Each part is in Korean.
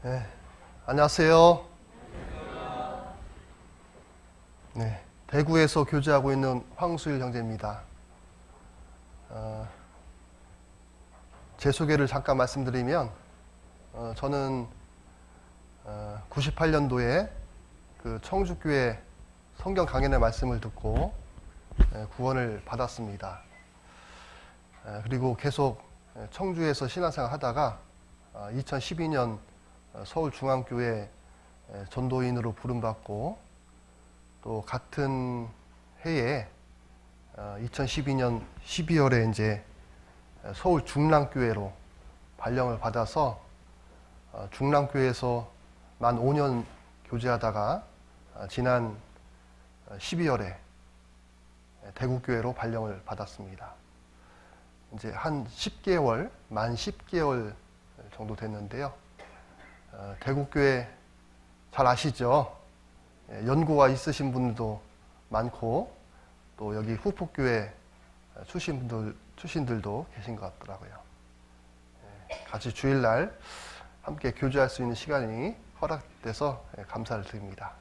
네, 안녕하세요. 네, 대구에서 교제하고 있는 황수일 형제입니다. 제 소개를 잠깐 말씀드리면, 저는 98년도에 그 청주교회 성경 강연의 말씀을 듣고 구원을 받았습니다. 그리고 계속 청주에서 신앙생활 하다가 2012년 서울중앙교회 전도인으로 부름받고, 또 같은 해에 2012년 12월에 이제 서울중랑교회로 발령을 받아서 중랑교회에서 만 5년 교제하다가 지난 12월에 대구교회로 발령을 받았습니다. 이제 한 10개월, 만 10개월 정도 됐는데요. 대구교회 잘 아시죠? 연고가 있으신 분들도 많고, 또 여기 후폭교회 출신들도 계신 것 같더라고요. 같이 주일날 함께 교제할 수 있는 시간이 허락돼서 감사를 드립니다.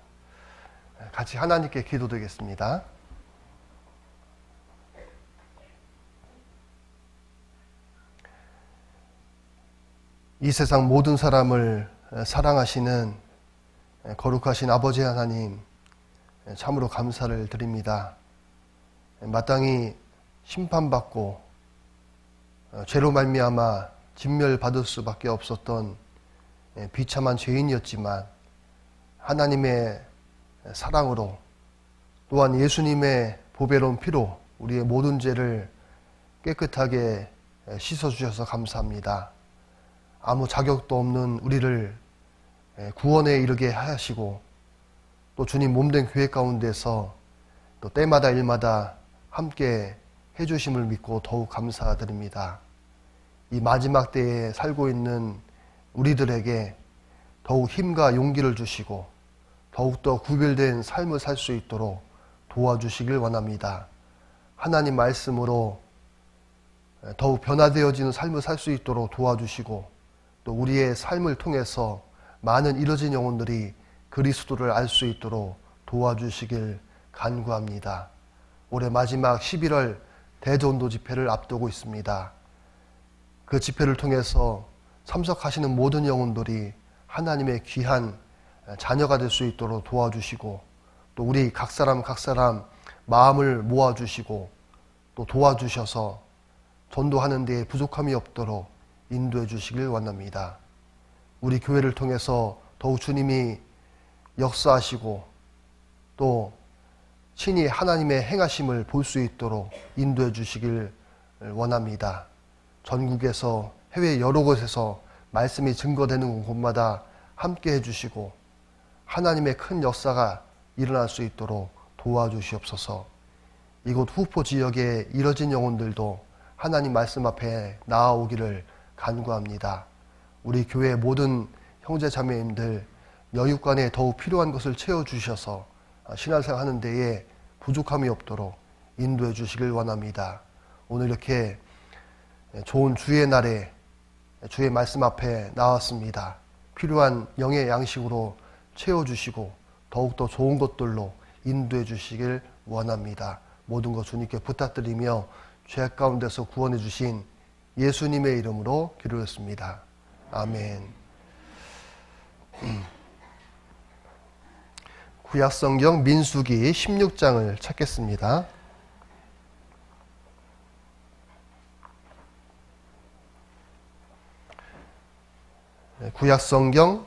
같이 하나님께 기도드리겠습니다. 이 세상 모든 사람을 사랑하시는 거룩하신 아버지 하나님, 참으로 감사를 드립니다. 마땅히 심판받고 죄로 말미암아 진멸받을 수밖에 없었던 비참한 죄인이었지만, 하나님의 사랑으로 또한 예수님의 보배로운 피로 우리의 모든 죄를 깨끗하게 씻어주셔서 감사합니다. 아무 자격도 없는 우리를 구원에 이르게 하시고, 또 주님 몸된 교회 가운데서 또 때마다 일마다 함께 해주심을 믿고 더욱 감사드립니다. 이 마지막 때에 살고 있는 우리들에게 더욱 힘과 용기를 주시고 더욱더 구별된 삶을 살 수 있도록 도와주시길 원합니다. 하나님 말씀으로 더욱 변화되어지는 삶을 살 수 있도록 도와주시고, 또 우리의 삶을 통해서 많은 잃어진 영혼들이 그리스도를 알 수 있도록 도와주시길 간구합니다. 올해 마지막 11월 대전도 집회를 앞두고 있습니다. 그 집회를 통해서 참석하시는 모든 영혼들이 하나님의 귀한 자녀가 될 수 있도록 도와주시고, 또 우리 각 사람 마음을 모아주시고 또 도와주셔서 전도하는 데에 부족함이 없도록 인도해 주시길 원합니다. 우리 교회를 통해서 더욱 주님이 역사하시고 또 친히 하나님의 행하심을 볼 수 있도록 인도해 주시길 원합니다. 전국에서 해외 여러 곳에서 말씀이 증거되는 곳마다 함께 해주시고 하나님의 큰 역사가 일어날 수 있도록 도와주시옵소서. 이곳 후포 지역에 잃어진 영혼들도 하나님 말씀 앞에 나아오기를 간구합니다. 우리 교회 모든 형제 자매님들 여육간에 더욱 필요한 것을 채워주셔서 신앙생활 하는 데에 부족함이 없도록 인도해 주시길 원합니다. 오늘 이렇게 좋은 주의 날에 주의 말씀 앞에 나왔습니다. 필요한 영의 양식으로 채워주시고 더욱더 좋은 것들로 인도해 주시길 원합니다. 모든 것 주님께 부탁드리며 죄 가운데서 구원해 주신 예수님의 이름으로 기도했습니다. 아멘. 구약성경 민수기 16장을 찾겠습니다. 구약성경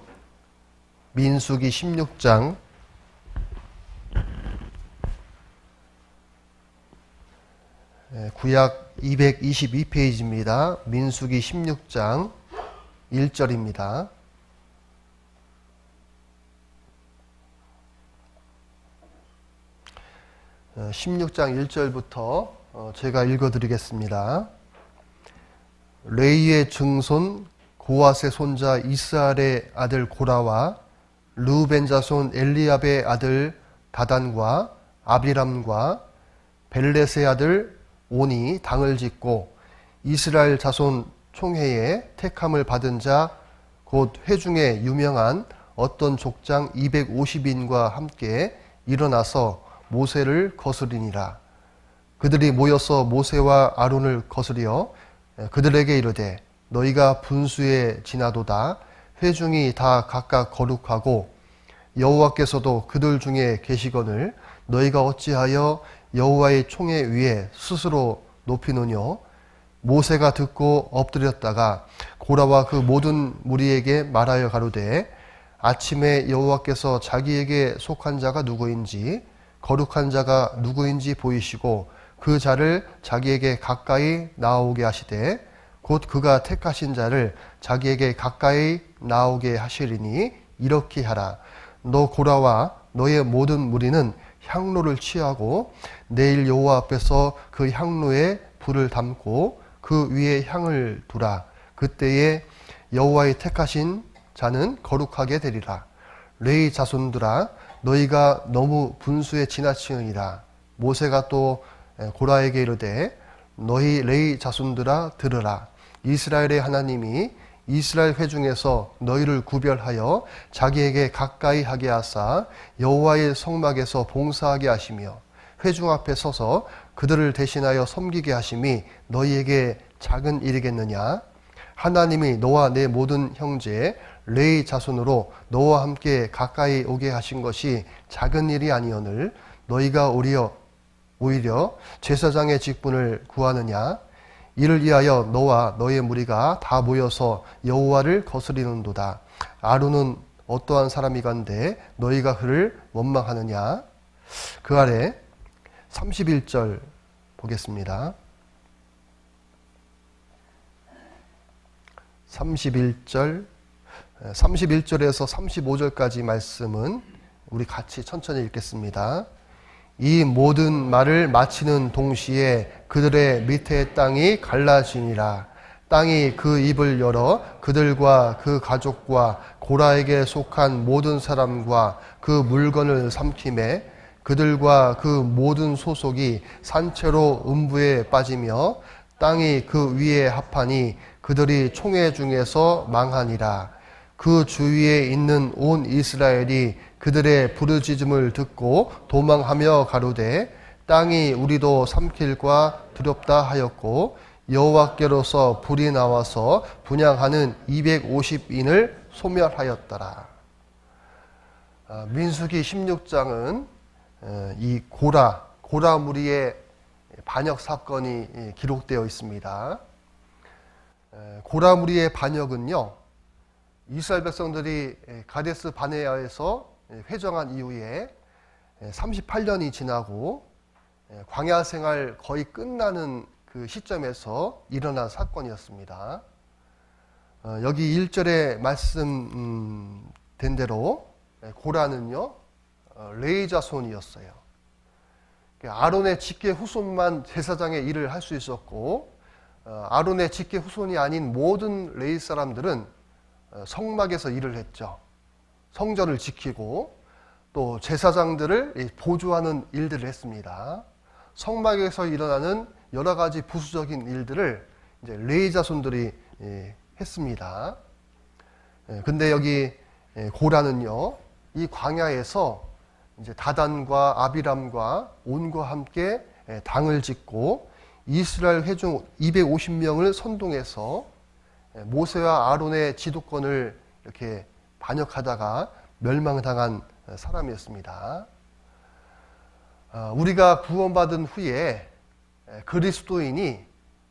민수기 16장 구약 222페이지입니다. 민수기 16장 1절입니다. 어, 16장 1절부터 제가 읽어드리겠습니다. 레이의 증손 고앗의 손자 이스알의 아들 고라와 르우벤 자손 엘리압의 아들 다단과 아비람과 벨렛의 아들 온이 당을 짓고 이스라엘 자손 총회에 택함을 받은 자 곧 회중에 유명한 어떤 족장 250인과 함께 일어나서 모세를 거스리니라. 그들이 모여서 모세와 아론을 거스려 그들에게 이르되 너희가 분수에 지나도다. 회중이 다 각각 거룩하고 여호와께서도 그들 중에 계시거늘 너희가 어찌하여 여호와의 총회 위에 스스로 높이느뇨. 모세가 듣고 엎드렸다가 고라와 그 모든 무리에게 말하여 가로되 아침에 여호와께서 자기에게 속한 자가 누구인지 거룩한 자가 누구인지 보이시고 그 자를 자기에게 가까이 나오게 하시되 곧 그가 택하신 자를 자기에게 가까이 나오게 하시리니 이렇게 하라. 너 고라와 너의 모든 무리는 향로를 취하고 내일 여호와 앞에서 그 향로에 불을 담고 그 위에 향을 두라. 그때에 여호와의 택하신 자는 거룩하게 되리라. 레위 자손들아 너희가 너무 분수에 지나치느니라. 모세가 또 고라에게 이르되 너희 레위 자손들아 들으라. 이스라엘의 하나님이 이스라엘 회중에서 너희를 구별하여 자기에게 가까이 하게 하사 여호와의 성막에서 봉사하게 하시며 회중 앞에 서서 그들을 대신하여 섬기게 하심이 너희에게 작은 일이겠느냐. 하나님이 너와 내 모든 형제 레위 자손으로 너와 함께 가까이 오게 하신 것이 작은 일이 아니오늘 너희가 오히려 제사장의 직분을 구하느냐. 이를 위하여 너와 너의 무리가 다 모여서 여호와를 거스리는도다. 아론은 어떠한 사람이간데 너희가 그를 원망하느냐. 그 아래 31절 보겠습니다. 31절에서 35절까지 말씀은 우리 같이 천천히 읽겠습니다. 이 모든 말을 마치는 동시에 그들의 밑에 땅이 갈라지니라. 땅이 그 입을 열어 그들과 그 가족과 고라에게 속한 모든 사람과 그 물건을 삼키매 그들과 그 모든 소속이 산채로 음부에 빠지며 땅이 그 위에 합하니 그들이 총회 중에서 망하니라. 그 주위에 있는 온 이스라엘이 그들의 부르짖음을 듣고 도망하며 가로되 땅이 우리도 삼킬까 두렵다 하였고 여호와께로서 불이 나와서 분향하는 250인을 소멸하였더라. 민수기 16장은 이 고라 무리의 반역 사건이 기록되어 있습니다. 고라 무리의 반역은요, 이스라엘 백성들이 가데스 바네아에서 회정한 이후에 38년이 지나고 광야 생활 거의 끝나는 그 시점에서 일어난 사건이었습니다. 여기 1절에 말씀된 대로 고라는요 레위 자손이었어요. 아론의 직계 후손만 제사장의 일을 할 수 있었고 아론의 직계 후손이 아닌 모든 레위 사람들은 성막에서 일을 했죠. 성전을 지키고 또 제사장들을 보조하는 일들을 했습니다. 성막에서 일어나는 여러 가지 부수적인 일들을 이제 레위 자손들이 했습니다. 근데 여기 고라는요, 이 광야에서 이제 다단과 아비람과 온과 함께 당을 짓고 이스라엘 회중 250명을 선동해서 모세와 아론의 지도권을 이렇게 반역하다가 멸망당한 사람이었습니다. 우리가 구원받은 후에 그리스도인이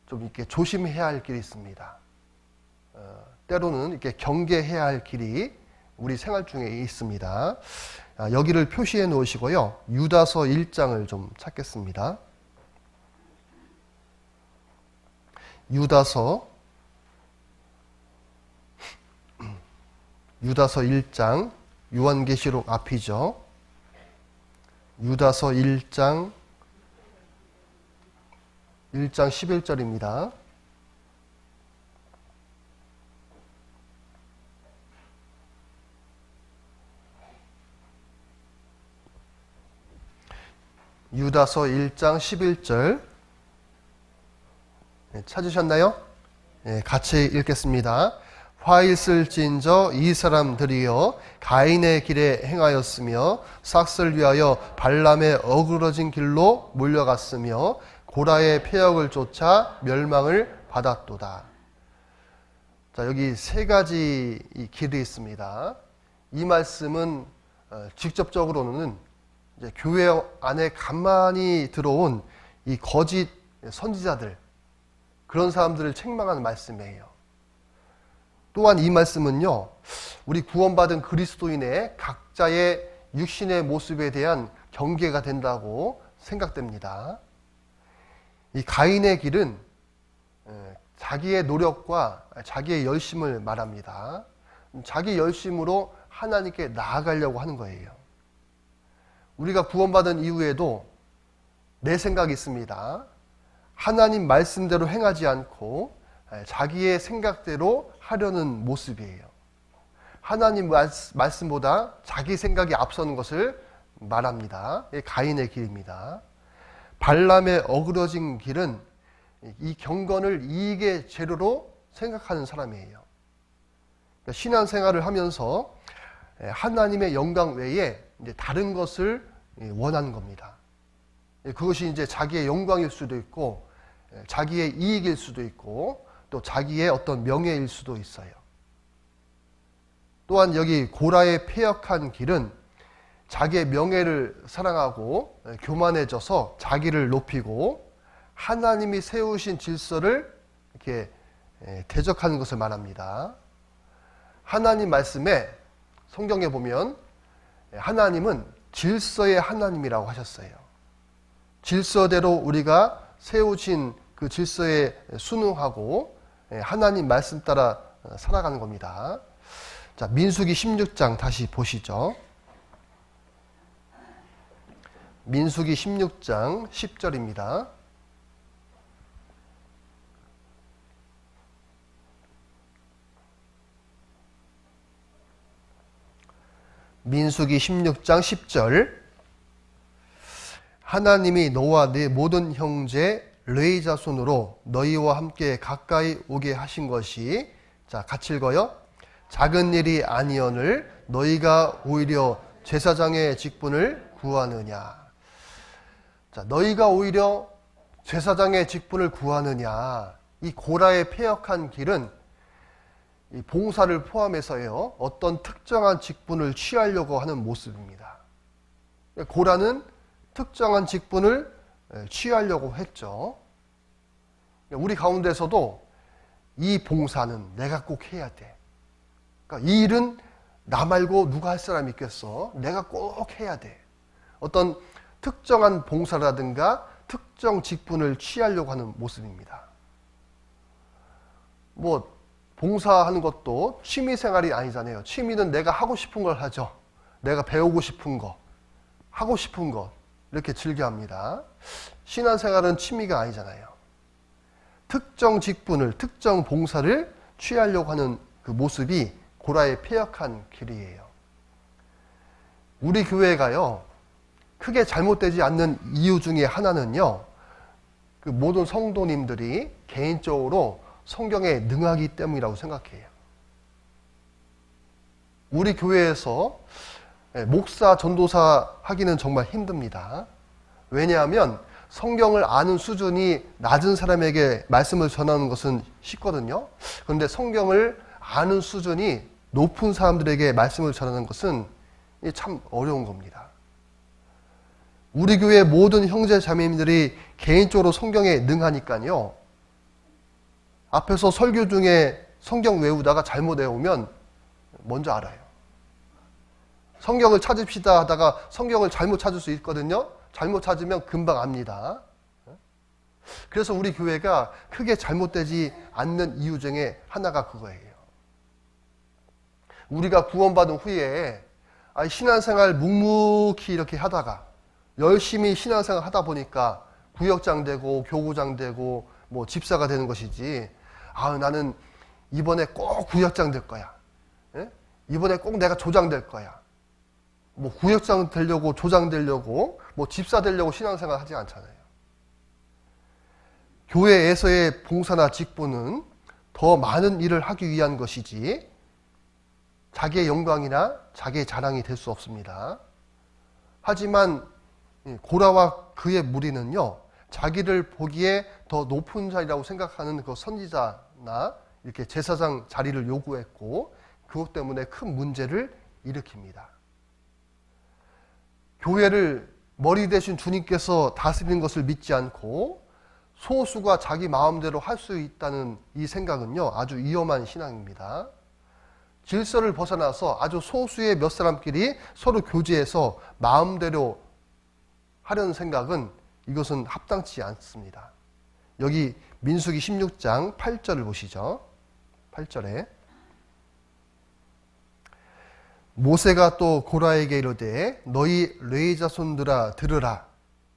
좀 이렇게 조심해야 할 길이 있습니다. 때로는 이렇게 경계해야 할 길이 우리 생활 중에 있습니다. 여기를 표시해 놓으시고요. 유다서 1장을 좀 찾겠습니다. 유다서 1장, 요한계시록 앞이죠. 유다서 1장 11절입니다. 유다서 1장 11절 찾으셨나요? 같이 읽겠습니다. 화 있을진저 이 사람들이여 가인의 길에 행하였으며 삭슬 위하여 발람의 어그러진 길로 몰려갔으며 고라의 폐역을 쫓아 멸망을 받았도다. 자, 여기 세 가지 길이 있습니다. 이 말씀은 직접적으로는 이제 교회 안에 간만히 들어온 이 거짓 선지자들, 그런 사람들을 책망하는 말씀이에요. 또한 이 말씀은요, 우리 구원받은 그리스도인의 각자의 육신의 모습에 대한 경계가 된다고 생각됩니다. 이 가인의 길은 자기의 노력과 자기의 열심을 말합니다. 자기 열심으로 하나님께 나아가려고 하는 거예요. 우리가 구원받은 이후에도 내 생각이 있습니다. 하나님 말씀대로 행하지 않고 자기의 생각대로 하려는 모습이에요. 하나님 말씀보다 자기 생각이 앞서는 것을 말합니다. 가인의 길입니다. 발람의 어그러진 길은 이 경건을 이익의 재료로 생각하는 사람이에요. 신앙생활을 하면서 하나님의 영광 외에 이제 다른 것을 원하는 겁니다. 그것이 이제 자기의 영광일 수도 있고, 자기의 이익일 수도 있고, 또 자기의 어떤 명예일 수도 있어요. 또한 여기 고라의 폐역한 길은 자기의 명예를 사랑하고 교만해져서 자기를 높이고 하나님이 세우신 질서를 이렇게 대적하는 것을 말합니다. 하나님 말씀에 성경에 보면 하나님은 질서의 하나님이라고 하셨어요. 질서대로 우리가 세우신 그 질서에 순응하고 하나님 말씀 따라 살아가는 겁니다. 자, 민수기 16장 다시 보시죠. 민수기 16장 10절입니다. 민수기 16장 10절. 하나님이 너와 네 모든 형제 레위 자손으로 너희와 함께 가까이 오게 하신 것이, 자, 같이 읽어요. 작은 일이 아니언을 너희가 오히려 제사장의 직분을 구하느냐. 자, 너희가 오히려 제사장의 직분을 구하느냐. 이 고라의 폐역한 길은 이 봉사를 포함해서요, 어떤 특정한 직분을 취하려고 하는 모습입니다. 고라는 특정한 직분을 취하려고 했죠. 우리 가운데서도 이 봉사는 내가 꼭 해야 돼. 그러니까 이 일은 나 말고 누가 할 사람이 있겠어? 내가 꼭 해야 돼. 어떤 특정한 봉사라든가 특정 직분을 취하려고 하는 모습입니다. 뭐 봉사하는 것도 취미 생활이 아니잖아요. 취미는 내가 하고 싶은 걸 하죠. 내가 배우고 싶은 거, 하고 싶은 것, 이렇게 즐겨합니다. 신앙생활은 취미가 아니잖아요. 특정 직분을, 특정 봉사를 취하려고 하는 그 모습이 고라의 폐역한 길이에요. 우리 교회가요, 크게 잘못되지 않는 이유 중에 하나는요, 그 모든 성도님들이 개인적으로 성경에 능하기 때문이라고 생각해요. 우리 교회에서 목사, 전도사 하기는 정말 힘듭니다. 왜냐하면 성경을 아는 수준이 낮은 사람에게 말씀을 전하는 것은 쉽거든요. 그런데 성경을 아는 수준이 높은 사람들에게 말씀을 전하는 것은 참 어려운 겁니다. 우리 교회 모든 형제 자매님들이 개인적으로 성경에 능하니까요, 앞에서 설교 중에 성경 외우다가 잘못 외우면 먼저 알아요. 성경을 찾읍시다 하다가 성경을 잘못 찾을 수 있거든요. 잘못 찾으면 금방 압니다. 그래서 우리 교회가 크게 잘못되지 않는 이유 중에 하나가 그거예요. 우리가 구원받은 후에 신앙생활 묵묵히 이렇게 하다가 열심히 신앙생활 하다 보니까 구역장 되고 교구장 되고 뭐 집사가 되는 것이지, 나는 이번에 꼭 구역장 될 거야. 이번에 꼭 내가 조장 될 거야. 뭐 구역장 되려고, 조장 되려고, 뭐 집사 되려고 신앙생활 하지 않잖아요. 교회에서의 봉사나 직분은 더 많은 일을 하기 위한 것이지 자기의 영광이나 자기의 자랑이 될 수 없습니다. 하지만 고라와 그의 무리는요, 자기를 보기에 더 높은 자리라고 생각하는 그 선지자나 이렇게 제사장 자리를 요구했고, 그것 때문에 큰 문제를 일으킵니다. 교회를 머리 대신 주님께서 다스리는 것을 믿지 않고 소수가 자기 마음대로 할 수 있다는 이 생각은요, 아주 위험한 신앙입니다. 질서를 벗어나서 아주 소수의 몇 사람끼리 서로 교제해서 마음대로 하려는 생각은, 이것은 합당치 않습니다. 여기 민수기 16장 8절을 보시죠. 8절에 모세가 또 고라에게 이르되 너희 레위 자손들아 들으라.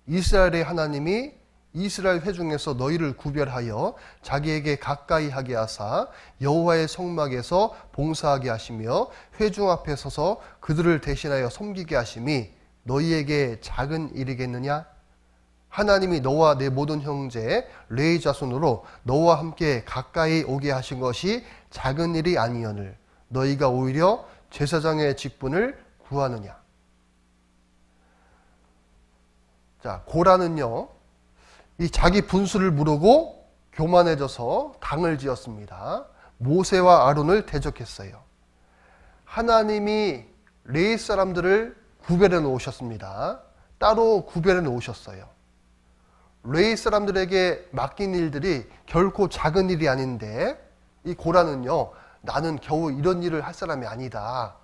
이스라엘의 하나님이 이스라엘 회중에서 너희를 구별하여 자기에게 가까이 하게 하사 여호와의 성막에서 봉사하게 하시며 회중 앞에 서서 그들을 대신하여 섬기게 하심이 너희에게 작은 일이겠느냐? 하나님이 너와 내 모든 형제 레위 자손으로 너와 함께 가까이 오게 하신 것이 작은 일이 아니오늘 너희가 오히려 제사장의 직분을 구하느냐? 자, 고라는요, 이 자기 분수를 무르고 교만해져서 당을 지었습니다. 모세와 아론을 대적했어요. 하나님이 레위 사람들을 구별해 놓으셨습니다. 따로 구별해 놓으셨어요. 레위 사람들에게 맡긴 일들이 결코 작은 일이 아닌데, 이 고라는요, 나는 겨우 이런 일을 할 사람이 아니다,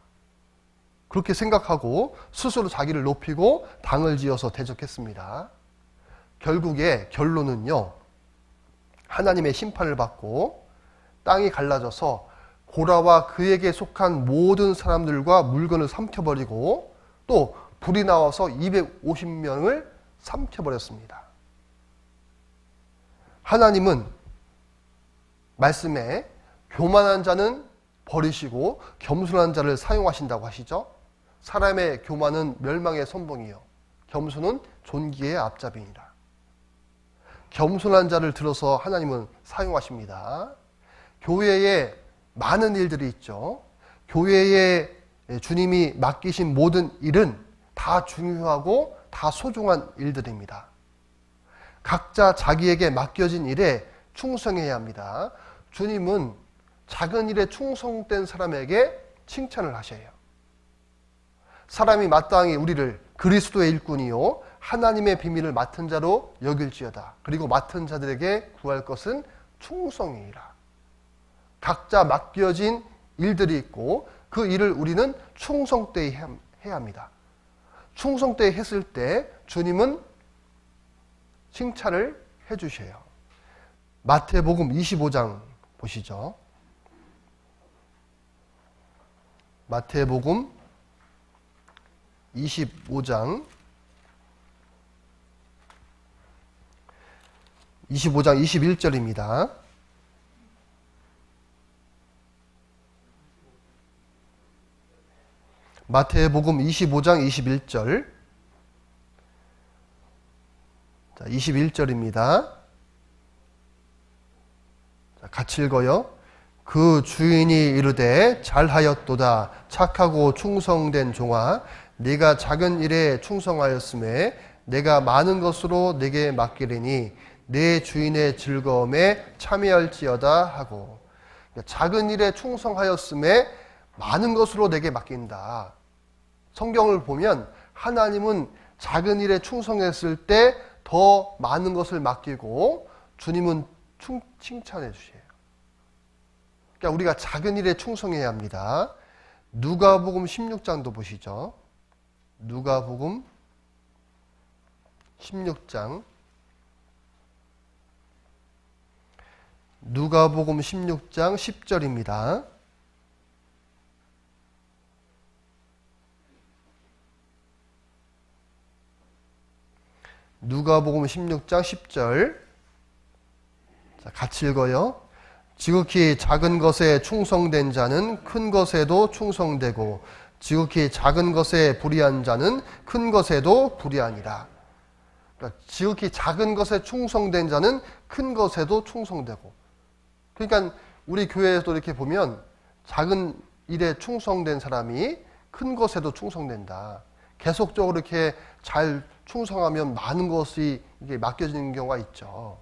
그렇게 생각하고 스스로 자기를 높이고 당을 지어서 대적했습니다. 결국에 결론은요, 하나님의 심판을 받고 땅이 갈라져서 고라와 그에게 속한 모든 사람들과 물건을 삼켜버리고 또 불이 나와서 250명을 삼켜버렸습니다. 하나님은 말씀에 교만한 자는 버리시고 겸손한 자를 사용하신다고 하시죠. 사람의 교만은 멸망의 선봉이요 겸손은 존귀의 앞잡이니라. 겸손한 자를 들어서 하나님은 사용하십니다. 교회에 많은 일들이 있죠. 교회에 주님이 맡기신 모든 일은 다 중요하고 다 소중한 일들입니다. 각자 자기에게 맡겨진 일에 충성해야 합니다. 주님은 작은 일에 충성된 사람에게 칭찬을 하셔요. 사람이 마땅히 우리를 그리스도의 일꾼이요 하나님의 비밀을 맡은 자로 여길지어다. 그리고 맡은 자들에게 구할 것은 충성이라. 각자 맡겨진 일들이 있고 그 일을 우리는 충성되이 해야 합니다. 충성되이 했을 때 주님은 칭찬을 해주셔요. 마태복음 25장 보시죠. 마태복음 25장 21절입니다. 마태복음 25장 21절. 자, 21절입니다. 자, 같이 읽어요. 그 주인이 이르되 잘하였도다 착하고 충성된 종아 네가 작은 일에 충성하였음에 내가 많은 것으로 네게 맡기리니 내 주인의 즐거움에 참여할지어다 하고. 그러니까 작은 일에 충성하였음에 많은 것으로 내게 맡긴다. 성경을 보면 하나님은 작은 일에 충성했을 때 더 많은 것을 맡기고 주님은 칭찬해 주세요. 그러니까 우리가 작은 일에 충성해야 합니다. 누가복음 16장도 보시죠. 누가복음 16장. 누가복음 16장 10절입니다. 누가복음 16장 10절. 자, 같이 읽어요. 지극히 작은 것에 충성된 자는 큰 것에도 충성되고 지극히 작은 것에 불의한 자는 큰 것에도 불의하니라. 그러니까 지극히 작은 것에 충성된 자는 큰 것에도 충성되고. 그러니까 우리 교회에도 이렇게 보면 작은 일에 충성된 사람이 큰 것에도 충성된다. 계속적으로 이렇게 잘 충성하면 많은 것이 이게 맡겨지는 경우가 있죠.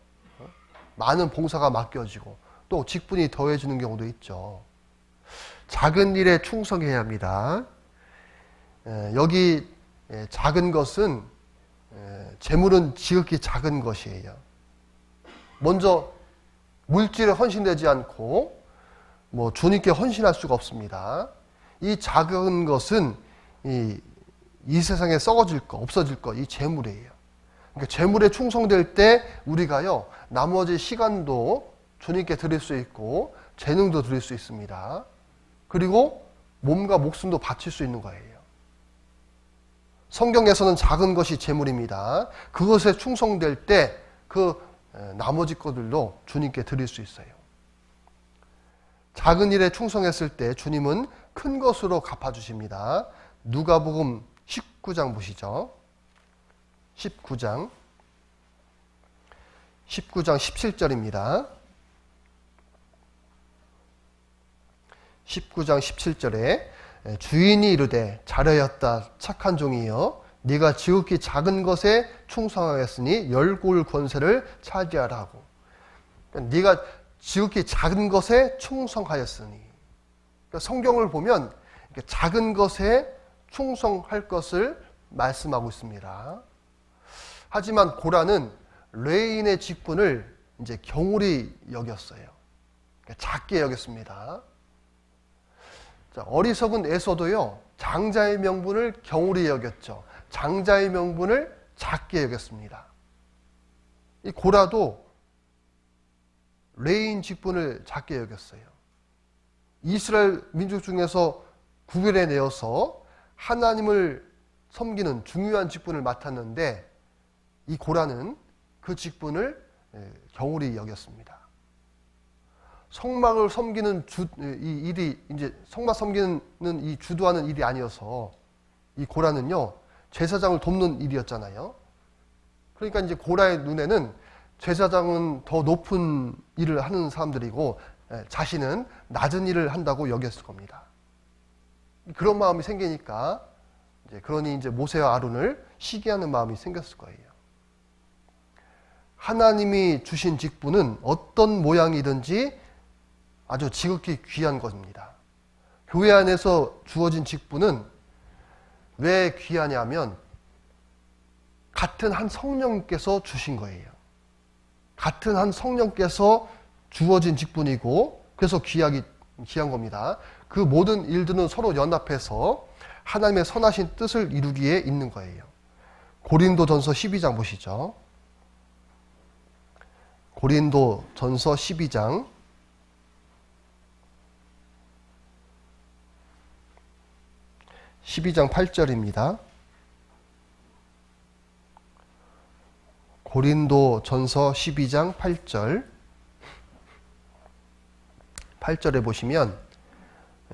많은 봉사가 맡겨지고 또 직분이 더해지는 경우도 있죠. 작은 일에 충성해야 합니다. 여기 작은 것은 재물은 지극히 작은 것이에요. 먼저 물질에 헌신되지 않고 주님께 헌신할 수가 없습니다. 이 작은 것은 이 세상에 썩어질 것, 없어질 것, 이 재물이에요. 그러니까 재물에 충성될 때 우리가요, 나머지 시간도 주님께 드릴 수 있고 재능도 드릴 수 있습니다. 그리고 몸과 목숨도 바칠 수 있는 거예요. 성경에서는 작은 것이 재물입니다. 그것에 충성될 때 그 나머지 것들도 주님께 드릴 수 있어요. 작은 일에 충성했을 때 주님은 큰 것으로 갚아주십니다. 누가복음 19장 보시죠. 19장 17절입니다. 19장 17절에 주인이 이르되 잘하였다 착한 종이여 네가 지극히 작은 것에 충성하였으니 열골 권세를 차지하라 하고, 그러니까 네가 지극히 작은 것에 충성하였으니, 그러니까 성경을 보면 작은 것에 충성할 것을 말씀하고 있습니다. 하지만 고라는 레인의 직분을 이제 경홀히 여겼어요. 그러니까 작게 여겼습니다. 자, 어리석은 에서도요, 장자의 명분을 경홀히 여겼죠. 장자의 명분을 작게 여겼습니다. 이 고라도 레인 직분을 작게 여겼어요. 이스라엘 민족 중에서 구별해 내어서 하나님을 섬기는 중요한 직분을 맡았는데 이 고라는 그 직분을 경홀히 여겼습니다. 성막을 섬기는 이 일이 이제 성막 섬기는 이 주도하는 일이 아니어서 이 고라는요, 제사장을 돕는 일이었잖아요. 그러니까 이제 고라의 눈에는 제사장은 더 높은 일을 하는 사람들이고 자신은 낮은 일을 한다고 여겼을 겁니다. 그런 마음이 생기니까 그러니 이제 모세와 아론을 시기하는 마음이 생겼을 거예요. 하나님이 주신 직분은 어떤 모양이든지 아주 지극히 귀한 것입니다. 교회 안에서 주어진 직분은 왜 귀하냐면 같은 한 성령께서 주신 거예요. 같은 한 성령께서 주어진 직분이고 그래서 귀한 겁니다. 그 모든 일들은 서로 연합해서 하나님의 선하신 뜻을 이루기에 있는 거예요. 고린도전서 12장 보시죠. 고린도전서 12장 8절입니다. 고린도전서 12장 8절. 8절에 보시면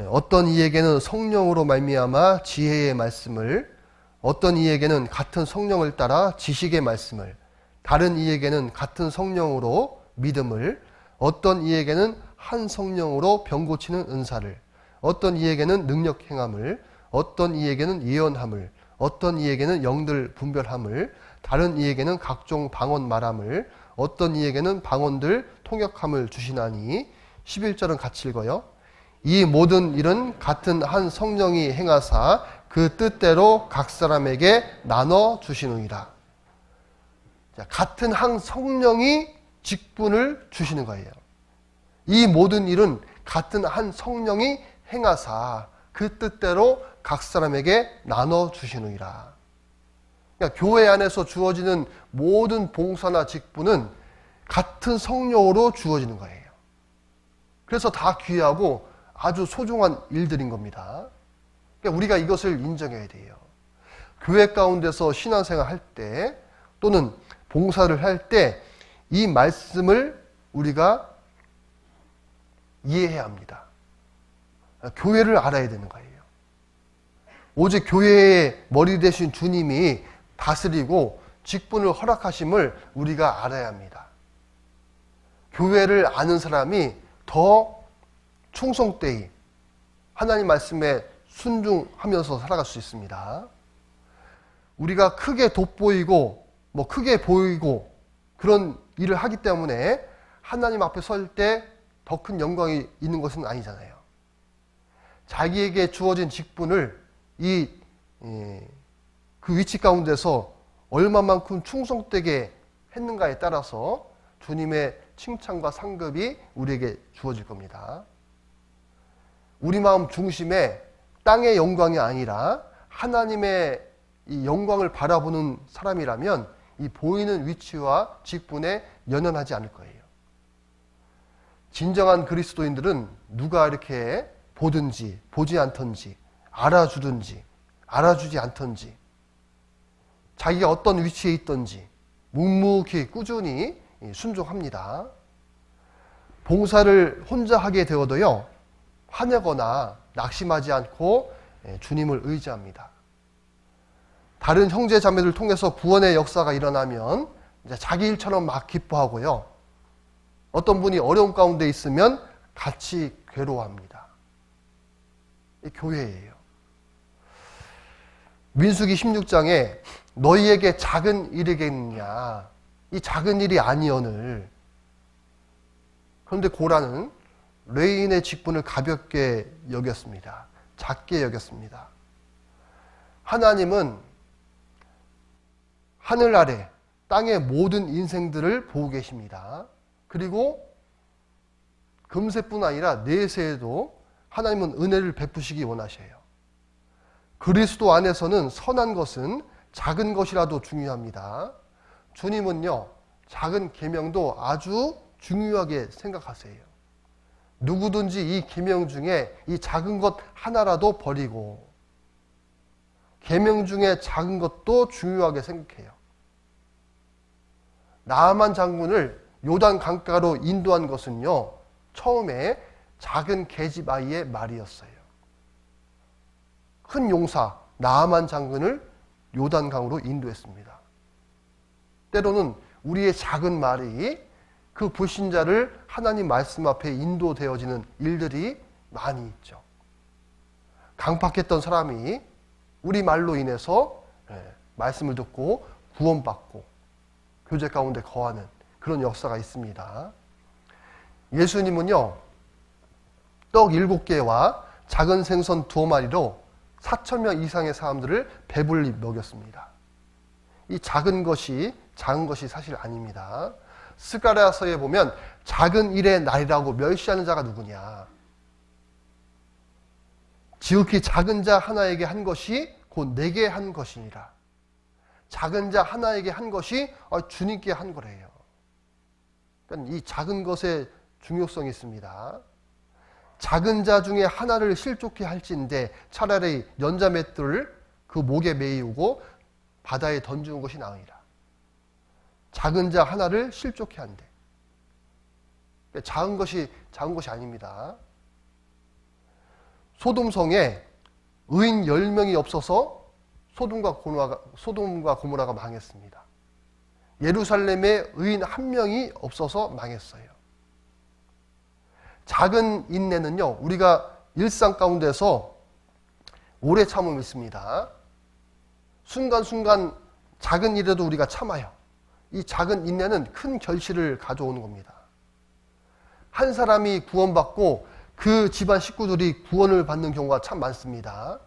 어떤 이에게는 성령으로 말미암아 지혜의 말씀을, 어떤 이에게는 같은 성령을 따라 지식의 말씀을, 다른 이에게는 같은 성령으로 믿음을, 어떤 이에게는 한 성령으로 병 고치는 은사를, 어떤 이에게는 능력 행함을, 어떤 이에게는 예언함을, 어떤 이에게는 영들 분별함을, 다른 이에게는 각종 방언 말함을, 어떤 이에게는 방언들 통역함을 주시나니. 11절은 같이 읽어요. 이 모든 일은 같은 한 성령이 행하사 그 뜻대로 각 사람에게 나눠 주시느니라. 같은 한 성령이 직분을 주시는 거예요. 이 모든 일은 같은 한 성령이 행하사 그 뜻대로 각 사람에게 나눠 주시느니라. 그러니까 교회 안에서 주어지는 모든 봉사나 직분은 같은 성령으로 주어지는 거예요. 그래서 다 귀하고 아주 소중한 일들인 겁니다. 그러니까 우리가 이것을 인정해야 돼요. 교회 가운데서 신앙생활 할 때 또는 봉사를 할 때 이 말씀을 우리가 이해해야 합니다. 교회를 알아야 되는 거예요. 오직 교회의 머리 되신 주님이 다스리고 직분을 허락하심을 우리가 알아야 합니다. 교회를 아는 사람이 더 충성되이 하나님 말씀에 순종하면서 살아갈 수 있습니다. 우리가 크게 돋보이고 크게 보이고 그런 일을 하기 때문에 하나님 앞에 설 때 더 큰 영광이 있는 것은 아니잖아요. 자기에게 주어진 직분을 그 위치 가운데서 얼마만큼 충성되게 했는가에 따라서 주님의 칭찬과 상급이 우리에게 주어질 겁니다. 우리 마음 중심에 땅의 영광이 아니라 하나님의 이 영광을 바라보는 사람이라면 이 보이는 위치와 직분에 연연하지 않을 거예요. 진정한 그리스도인들은 누가 이렇게 보든지 보지 않던지 알아주든지 알아주지 않던지 자기가 어떤 위치에 있든지 묵묵히 꾸준히 순종합니다. 봉사를 혼자 하게 되어도요, 화내거나 낙심하지 않고 주님을 의지합니다. 다른 형제 자매들 통해서 구원의 역사가 일어나면 이제 자기 일처럼 막 기뻐하고요. 어떤 분이 어려움 가운데 있으면 같이 괴로워합니다. 이 교회예요. 민수기 16장에 너희에게 작은 일이겠느냐, 이 작은 일이 아니오늘. 그런데 고라는 레인의 직분을 가볍게 여겼습니다. 작게 여겼습니다. 하나님은 하늘 아래 땅의 모든 인생들을 보고 계십니다. 그리고 금세뿐 아니라 내세에도 하나님은 은혜를 베푸시기 원하셔요. 그리스도 안에서는 선한 것은 작은 것이라도 중요합니다. 주님은요, 작은 계명도 아주 중요하게 생각하세요. 누구든지 이 계명 중에 이 작은 것 하나라도 버리고 계명 중에 작은 것도 중요하게 생각해요. 나아만 장군을 요단 강가로 인도한 것은요, 처음에 작은 계집 아이의 말이었어요. 큰 용사 나아만 장군을 요단강으로 인도했습니다. 때로는 우리의 작은 말이 그 불신자를 하나님 말씀 앞에 인도되어지는 일들이 많이 있죠. 강팍했던 사람이 우리 말로 인해서 말씀을 듣고 구원받고 교제 가운데 거하는 그런 역사가 있습니다. 예수님은요, 떡 7개와 작은 생선 2마리로 4,000명 이상의 사람들을 배불리 먹였습니다. 이 작은 것이 사실 아닙니다. 스가랴서에 보면 작은 일의 날이라고 멸시하는 자가 누구냐. 지극히 작은 자 하나에게 한 것이 곧 내게 한 것이니라. 작은 자 하나에게 한 것이 주님께 한 거래요. 그러니까 이 작은 것의 중요성이 있습니다. 작은 자 중에 하나를 실족해 할진대 차라리 연자맷돌을 그 목에 매이우고 바다에 던지는 것이 나으니라. 작은 자 하나를 실족해 한대. 작은 것이 아닙니다. 소돔성에 의인 10명이 없어서 소돔과 고모라가 망했습니다. 예루살렘에 의인 1명이 없어서 망했어요. 작은 인내는요, 우리가 일상 가운데서 오래 참음이 있습니다. 순간순간 작은 일에도 우리가 참아요. 이 작은 인내는 큰 결실을 가져오는 겁니다. 한 사람이 구원받고 그 집안 식구들이 구원을 받는 경우가 참 많습니다.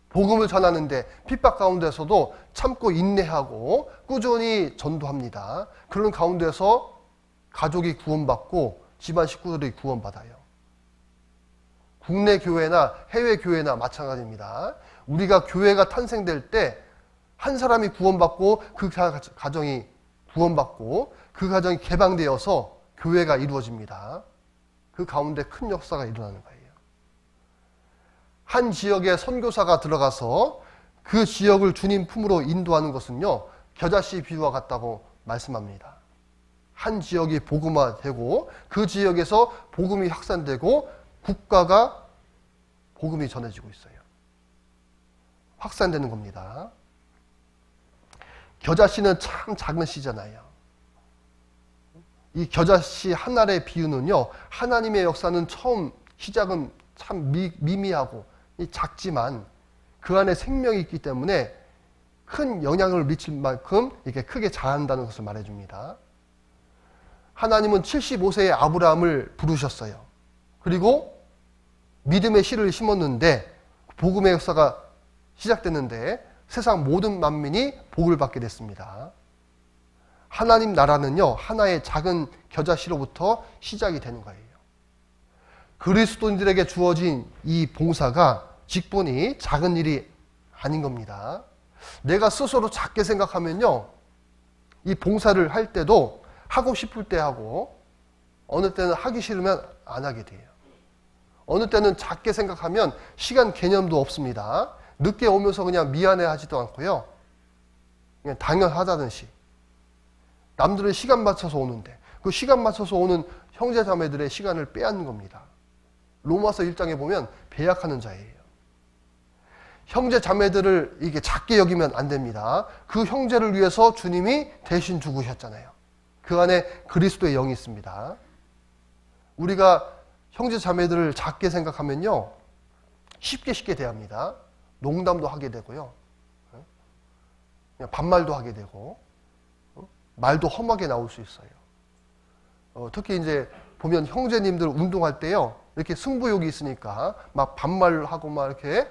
복음을 전하는데 핍박 가운데서도 참고 인내하고 꾸준히 전도합니다. 그런 가운데서 가족이 구원받고 집안 식구들이 구원받아요. 국내 교회나 해외 교회나 마찬가지입니다. 우리가 교회가 탄생될 때 한 사람이 구원받고 그 가정이 구원받고 그 가정이 개방되어서 교회가 이루어집니다. 그 가운데 큰 역사가 일어나는 거예요. 한 지역에 선교사가 들어가서 그 지역을 주님 품으로 인도하는 것은요, 겨자씨 비유와 같다고 말씀합니다. 한 지역이 복음화되고 그 지역에서 복음이 확산되고 국가가 복음이 전해지고 있어요. 확산되는 겁니다. 겨자씨는 참 작은 씨잖아요. 이 겨자씨 한 알의 비유는요, 하나님의 역사는 처음 시작은 참 미미하고 작지만 그 안에 생명이 있기 때문에 큰 영향을 미칠 만큼 이렇게 크게 자란다는 것을 말해줍니다. 하나님은 75세의 아브라함을 부르셨어요. 그리고 믿음의 씨를 심었는데 복음의 역사가 시작됐는데 세상 모든 만민이 복을 받게 됐습니다. 하나님 나라는요, 하나의 작은 겨자씨로부터 시작이 되는 거예요. 그리스도인들에게 주어진 이 봉사가 직분이 작은 일이 아닌 겁니다. 내가 스스로 작게 생각하면요, 이 봉사를 할 때도 하고 싶을 때 하고 어느 때는 하기 싫으면 안 하게 돼요. 어느 때는 작게 생각하면 시간 개념도 없습니다. 늦게 오면서 그냥 미안해 하지도 않고요, 그냥 당연하다듯이 남들은 시간 맞춰서 오는데 그 시간 맞춰서 오는 형제 자매들의 시간을 빼앗는 겁니다. 로마서 1장에 보면 배약하는 자예요. 형제 자매들을 이게 작게 여기면 안 됩니다. 그 형제를 위해서 주님이 대신 죽으셨잖아요. 그 안에 그리스도의 영이 있습니다. 우리가 형제 자매들을 작게 생각하면요, 쉽게 대합니다. 농담도 하게 되고요, 그냥 반말도 하게 되고, 말도 험하게 나올 수 있어요. 특히 이제 보면 형제님들 운동할 때요, 이렇게 승부욕이 있으니까 막 반말하고 막 이렇게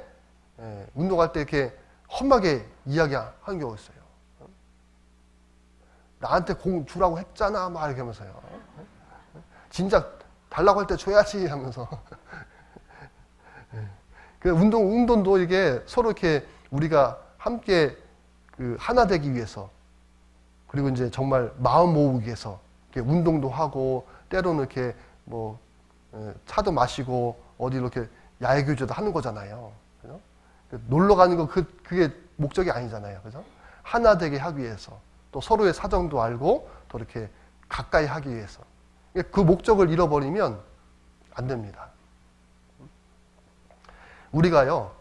운동할 때 이렇게 험하게 이야기하는 경우가 있어요. 나한테 공 주라고 했잖아, 막 이렇게 하면서요. 진작 달라고 할 때 줘야지 하면서. 그 운동도 이게 서로 이렇게 우리가 함께 그 하나 되기 위해서, 그리고 이제 정말 마음 모으기 위해서 이렇게 운동도 하고, 때로는 이렇게 뭐 차도 마시고 어디 이렇게 야외 교제도 하는 거잖아요. 그죠? 놀러 가는 거 그게 목적이 아니잖아요. 그죠? 하나 되게 하기 위해서, 또 서로의 사정도 알고 또 이렇게 가까이 하기 위해서. 그 목적을 잃어버리면 안 됩니다. 우리가요,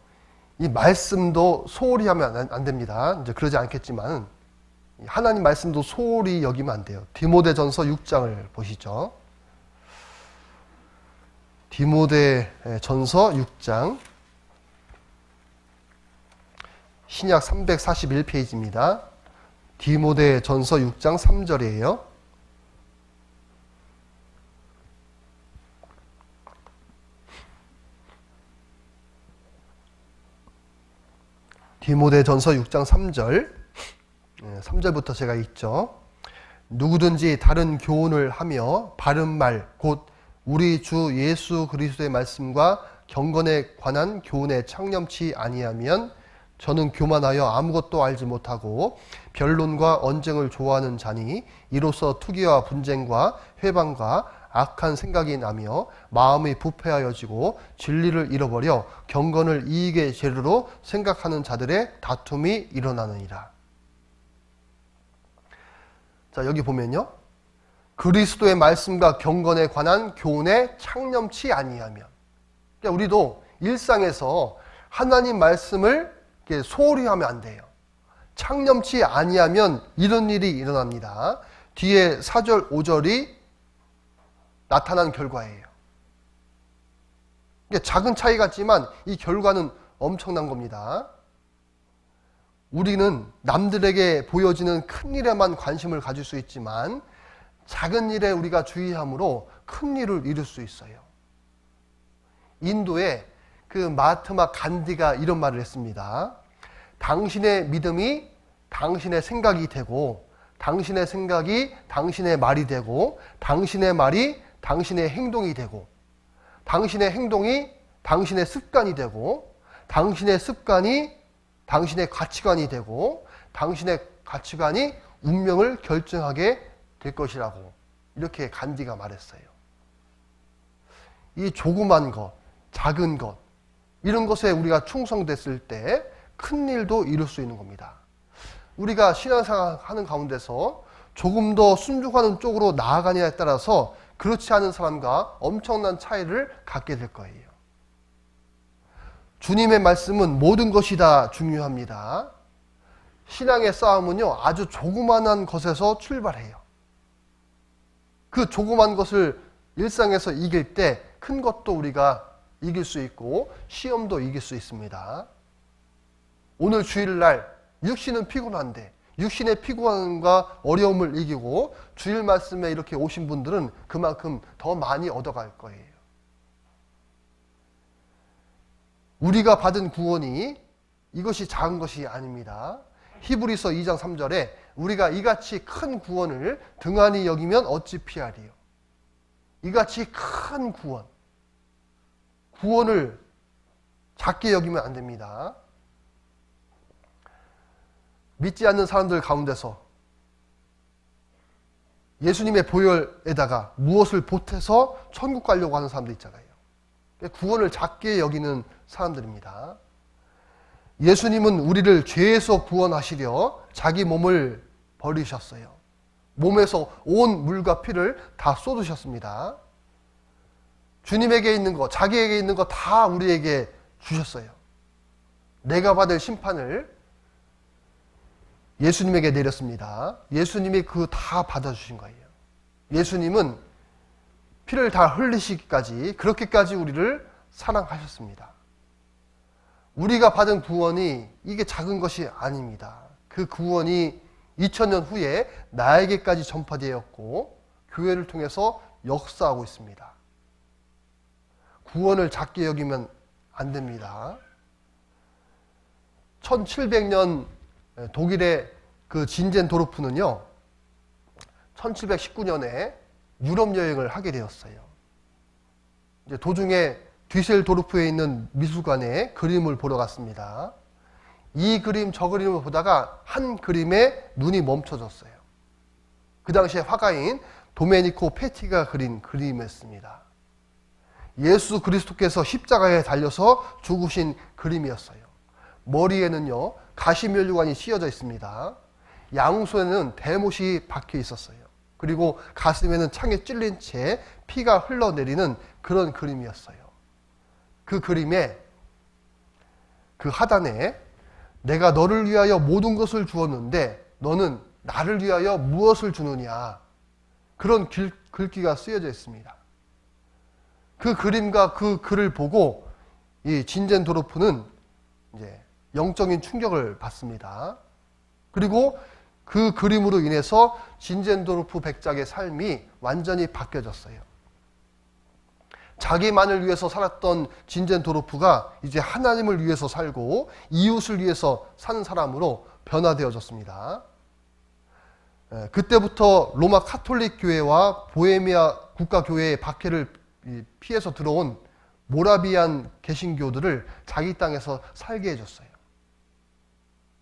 이 말씀도 소홀히 하면 안 됩니다. 이제 그러지 않겠지만 하나님 말씀도 소홀히 여기면 안 돼요. 디모데전서 6장을 보시죠. 디모데전서 6장, 신약 341페이지입니다. 디모데전서 6장 3절이에요. 디모데전서 6장 3절, 3절부터 제가 읽죠. 누구든지 다른 교훈을 하며 바른 말, 곧 우리 주 예수 그리스도의 말씀과 경건에 관한 교훈에 창념치 아니하면 저는 교만하여 아무것도 알지 못하고 변론과 언쟁을 좋아하는 자니 이로써 투기와 분쟁과 회방과 악한 생각이 나며 마음이 부패하여지고 진리를 잃어버려 경건을 이익의 재료로 생각하는 자들의 다툼이 일어나느니라. 자, 여기 보면요, 그리스도의 말씀과 경건에 관한 교훈에 창념치 아니하면, 그러니까 우리도 일상에서 하나님 말씀을 이렇게 소홀히 하면 안 돼요. 창념치 아니하면 이런 일이 일어납니다. 뒤에 4절 5절이 나타난 결과예요. 작은 차이 같지만 이 결과는 엄청난 겁니다. 우리는 남들에게 보여지는 큰 일에만 관심을 가질 수 있지만 작은 일에 우리가 주의함으로 큰 일을 이룰 수 있어요. 인도의 그 마하트마 간디가 이런 말을 했습니다. 당신의 믿음이 당신의 생각이 되고, 당신의 생각이 당신의 말이 되고, 당신의 말이 당신의 행동이 되고, 당신의 행동이 당신의 습관이 되고, 당신의 습관이 당신의 가치관이 되고, 당신의 가치관이 운명을 결정하게 될 것이라고, 이렇게 간디가 말했어요. 이 조그만 것, 작은 것, 이런 것에 우리가 충성됐을 때 큰 일도 이룰 수 있는 겁니다. 우리가 신앙생활 하는 가운데서 조금 더 순종하는 쪽으로 나아가냐에 따라서 그렇지 않은 사람과 엄청난 차이를 갖게 될 거예요. 주님의 말씀은 모든 것이 다 중요합니다. 신앙의 싸움은요, 아주 조그만한 것에서 출발해요. 그 조그만 것을 일상에서 이길 때 큰 것도 우리가 이길 수 있고 시험도 이길 수 있습니다. 오늘 주일날 육신은 피곤한데 육신의 피곤함과 어려움을 이기고 주일 말씀에 이렇게 오신 분들은 그만큼 더 많이 얻어갈 거예요. 우리가 받은 구원이 이것이 작은 것이 아닙니다. 히브리서 2장 3절에 우리가 이같이 큰 구원을 등한히 여기면 어찌 피하리요. 이같이 큰 구원을 작게 여기면 안 됩니다. 믿지 않는 사람들 가운데서 예수님의 보혈에다가 무엇을 보태서 천국 가려고 하는 사람들 있잖아요. 구원을 작게 여기는 사람들입니다. 예수님은 우리를 죄에서 구원하시려 자기 몸을 버리셨어요. 몸에서 온 물과 피를 다 쏟으셨습니다. 주님에게 있는 거, 자기에게 있는 거 다 우리에게 주셨어요. 내가 받을 심판을 예수님에게 내렸습니다. 예수님이 그 다 받아주신 거예요. 예수님은 피를 다 흘리시기까지 그렇게까지 우리를 사랑하셨습니다. 우리가 받은 구원이 이게 작은 것이 아닙니다. 그 구원이 2000년 후에 나에게까지 전파되었고 교회를 통해서 역사하고 있습니다. 구원을 작게 여기면 안 됩니다. 1700년 독일의 그 진젠도르프는요, 1719년에 유럽 여행을 하게 되었어요. 이제 도중에 뒤셀도르프에 있는 미술관에 그림을 보러 갔습니다. 이 그림 저 그림을 보다가 한 그림에 눈이 멈춰졌어요. 그 당시에 화가인 도메니코 페티가 그린 그림이었습니다. 예수 그리스도께서 십자가에 달려서 죽으신 그림이었어요. 머리에는요 가시면류관이 씌어져 있습니다. 양손에는 대못이 박혀 있었어요. 그리고 가슴에는 창에 찔린 채 피가 흘러내리는 그런 그림이었어요. 그 그림에 그 하단에 내가 너를 위하여 모든 것을 주었는데 너는 나를 위하여 무엇을 주느냐, 그런 글귀가 쓰여져 있습니다. 그 그림과 그 글을 보고 이 진젠도르프는 이제 영적인 충격을 받습니다. 그리고 그 그림으로 인해서 진젠도르프 백작의 삶이 완전히 바뀌어졌어요. 자기만을 위해서 살았던 진젠도르프가 이제 하나님을 위해서 살고 이웃을 위해서 사는 사람으로 변화되어졌습니다. 그때부터 로마 카톨릭 교회와 보헤미아 국가교회의 박해를 피해서 들어온 모라비안 개신교들을 자기 땅에서 살게 해줬어요.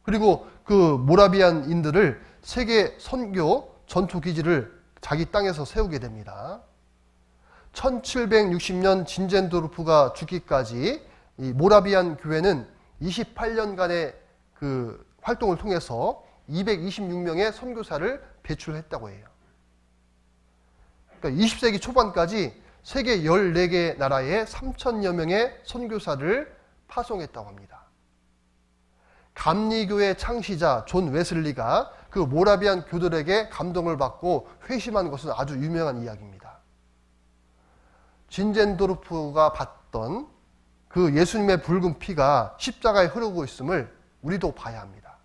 그리고 그 모라비안인들을 세계 선교 전투기지를 자기 땅에서 세우게 됩니다. 1760년 진젠도르프가 죽기까지 이 모라비안 교회는 28년간의 그 활동을 통해서 226명의 선교사를 배출했다고 해요. 그러니까 20세기 초반까지 세계 14개 나라에 3,000여 명의 선교사를 파송했다고 합니다. 감리교의 창시자 존 웨슬리가 그 모라비안 교들에게 감동을 받고 회심한 것은 아주 유명한 이야기입니다. 진젠도르프가 봤던 그 예수님의 붉은 피가 십자가에 흐르고 있음을 우리도 봐야 합니다.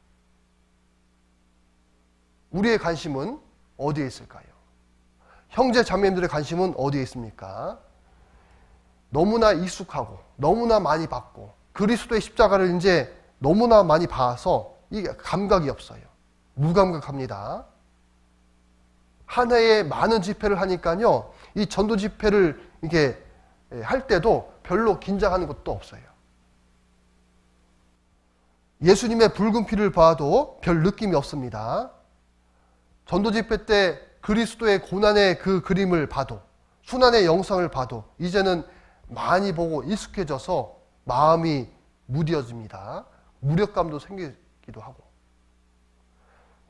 우리의 관심은 어디에 있을까요? 형제 자매님들의 관심은 어디에 있습니까? 너무나 익숙하고 너무나 많이 봤고 그리스도의 십자가를 이제 너무나 많이 봐서 이게 감각이 없어요. 무감각합니다. 한 해에 많은 집회를 하니까요, 이 전도 집회를 이렇게 할 때도 별로 긴장하는 것도 없어요. 예수님의 붉은 피를 봐도 별 느낌이 없습니다. 전도 집회 때 그리스도의 고난의 그 그림을 봐도, 순환의 영상을 봐도 이제는 많이 보고 익숙해져서 마음이 무뎌집니다. 무력감도 생기기도 하고.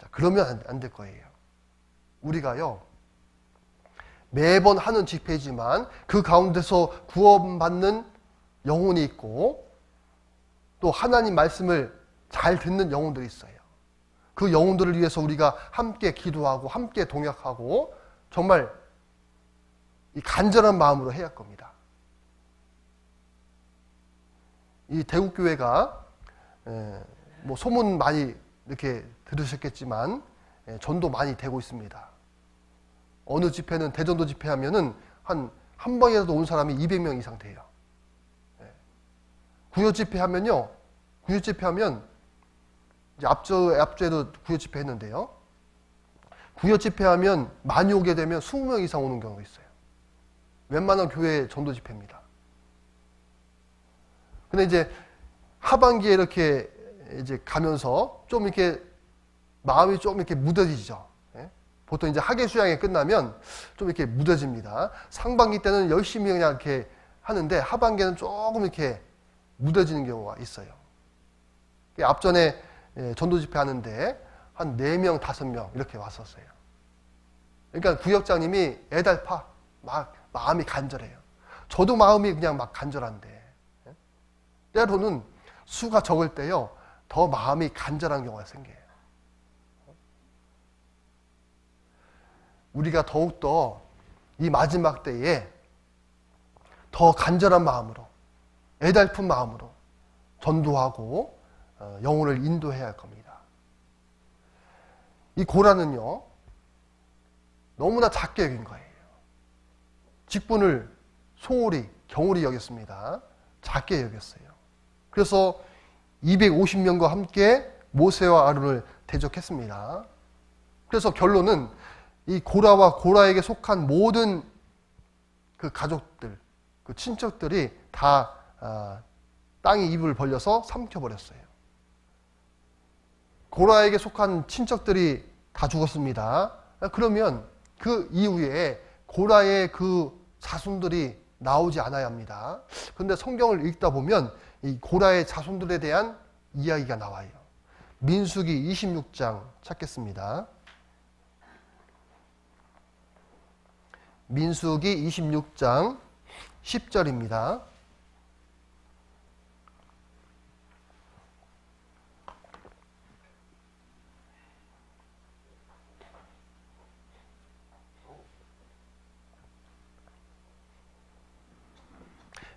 자, 그러면 안 될 거예요. 우리가요, 매번 하는 집회지만 그 가운데서 구원받는 영혼이 있고 또 하나님 말씀을 잘 듣는 영혼들이 있어요. 그 영혼들을 위해서 우리가 함께 기도하고 함께 동역하고 정말 이 간절한 마음으로 해야 할 겁니다. 이 대구교회가 뭐 소문 많이 이렇게 들으셨겠지만 전도 많이 되고 있습니다. 어느 집회는 대전도 집회하면은 한 번이라도 온 사람이 200명 이상 돼요. 구역 집회하면요. 구역 집회하면 이제 앞주에도 구역 집회했는데요. 구역 집회하면 많이 오게 되면 20명 이상 오는 경우가 있어요. 웬만한 교회 전도 집회입니다. 근데 이제 하반기에 이렇게 이제 가면서 좀 이렇게 마음이 좀 이렇게 무뎌지죠. 보통 이제 학예 수양이 끝나면 좀 이렇게 무뎌집니다. 상반기 때는 열심히 그냥 이렇게 하는데 하반기에는 조금 이렇게 무뎌지는 경우가 있어요. 앞전에 전도 집회 하는데 한 4명, 5명 이렇게 왔었어요. 그러니까 구역장님이 애달파 막 마음이 간절해요. 저도 마음이 그냥 막 간절한데 때로는 수가 적을 때요 더 마음이 간절한 경우가 생겨요. 우리가 더욱더 이 마지막 때에 더 간절한 마음으로 애달픈 마음으로 전도하고 영혼을 인도해야 할 겁니다. 이 고라는요 너무나 작게 여긴 거예요. 직분을 소홀히 경홀히 여겼습니다. 작게 여겼어요. 그래서 250명과 함께 모세와 아론을 대적했습니다. 그래서 결론은 이 고라와 고라에게 속한 모든 그 가족들, 그 친척들이 다 땅에 입을 벌려서 삼켜버렸어요. 고라에게 속한 친척들이 다 죽었습니다. 그러면 그 이후에 고라의 그 자손들이 나오지 않아야 합니다. 그런데 성경을 읽다 보면 이 고라의 자손들에 대한 이야기가 나와요. 민수기 26장 찾겠습니다. 민수기 26장 10절입니다.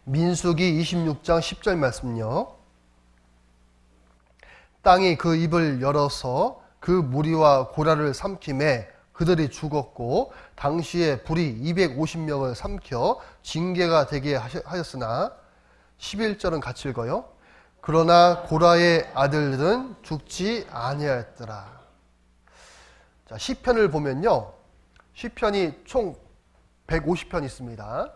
민수기 26장 10절 말씀요. 땅이 그 입을 열어서 그 무리와 고라를 삼킴에 그들이 죽었고 당시에 불이 250명을 삼켜 징계가 되게 하였으나 11절은 같이 읽어요. 그러나 고라의 아들들은 죽지 아니하였더라. 자, 시편을 보면요. 시편이 총 150편 있습니다.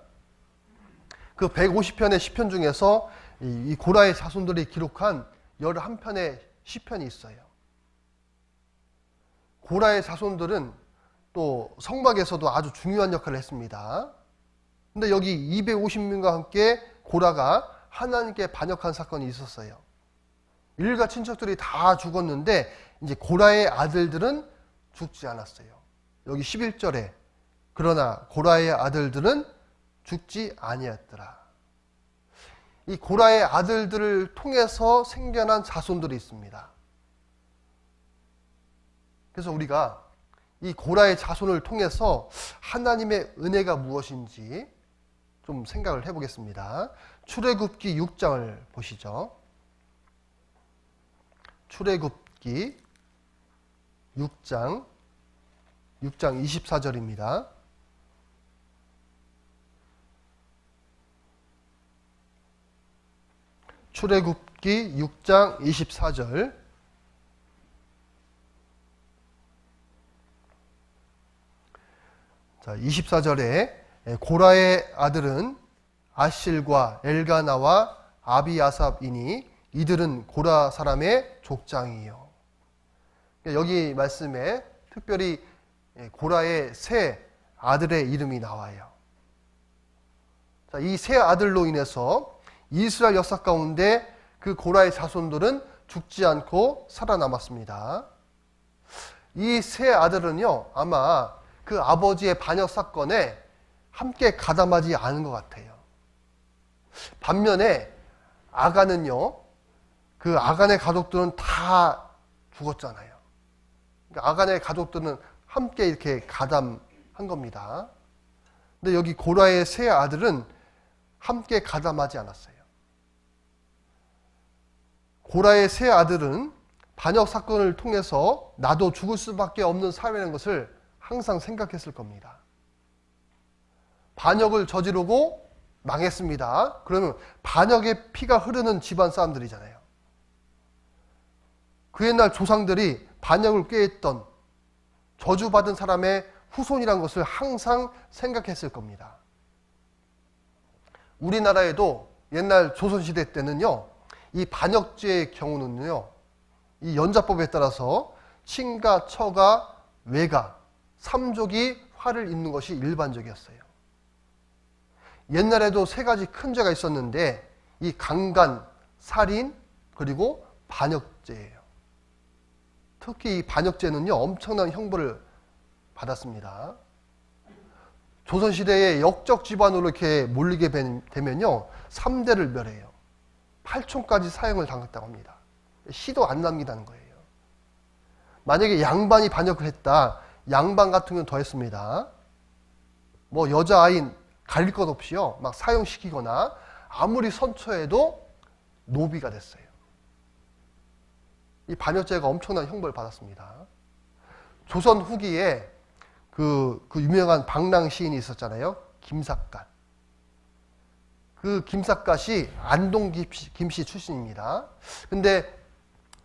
그 150편의 시편 중에서 이 고라의 자손들이 기록한 11편의 시편이 있어요. 고라의 자손들은 또 성막에서도 아주 중요한 역할을 했습니다. 근데 여기 250명과 함께 고라가 하나님께 반역한 사건이 있었어요. 일가 친척들이 다 죽었는데 이제 고라의 아들들은 죽지 않았어요. 여기 11절에 그러나 고라의 아들들은 죽지 아니했더라. 이 고라의 아들들을 통해서 생겨난 자손들이 있습니다. 그래서 우리가 이 고라의 자손을 통해서 하나님의 은혜가 무엇인지 좀 생각을 해보겠습니다. 출애굽기 6장을 보시죠. 출애굽기 6장 24절입니다. 출애굽기 6장 24절. 자, 24절에 고라의 아들은 아실과 엘가나와 아비아삽이니 이들은 고라 사람의 족장이요. 여기 말씀에 특별히 고라의 세 아들의 이름이 나와요. 자, 이 세 아들로 인해서 이스라엘 역사 가운데 그 고라의 자손들은 죽지 않고 살아남았습니다. 이 세 아들은요, 아마 그 아버지의 반역 사건에 함께 가담하지 않은 것 같아요. 반면에 아간은요, 그 아간의 가족들은 다 죽었잖아요. 그러니까 아간의 가족들은 함께 이렇게 가담한 겁니다. 근데 여기 고라의 세 아들은 함께 가담하지 않았어요. 고라의 세 아들은 반역 사건을 통해서 나도 죽을 수밖에 없는 사회라는 것을 항상 생각했을 겁니다. 반역을 저지르고 망했습니다. 그러면 반역의 피가 흐르는 집안 사람들이잖아요. 그 옛날 조상들이 반역을 꾀했던 저주받은 사람의 후손이라는 것을 항상 생각했을 겁니다. 우리나라에도 옛날 조선시대 때는요, 이 반역죄의 경우는요, 이 연자법에 따라서 친가, 처가, 외가, 삼족이 화를 입는 것이 일반적이었어요. 옛날에도 세 가지 큰 죄가 있었는데 이 강간, 살인, 그리고 반역죄예요. 특히 이 반역죄는요, 엄청난 형벌을 받았습니다. 조선시대에 역적 집안으로 이렇게 몰리게 되면요, 3대를 멸해요. 8촌까지 사형을 당했다고 합니다. 시도 안 남기다는 거예요. 만약에 양반이 반역을 했다, 양반 같은 경우는 더 했습니다. 뭐 여자아이는 가릴 것 없이요, 막 사형시키거나 아무리 선처해도 노비가 됐어요. 이 반역죄가 엄청난 형벌을 받았습니다. 조선 후기에 그 유명한 방랑 시인이 있었잖아요. 김삿갓. 그 김삿갓이 안동 김씨 출신입니다. 근데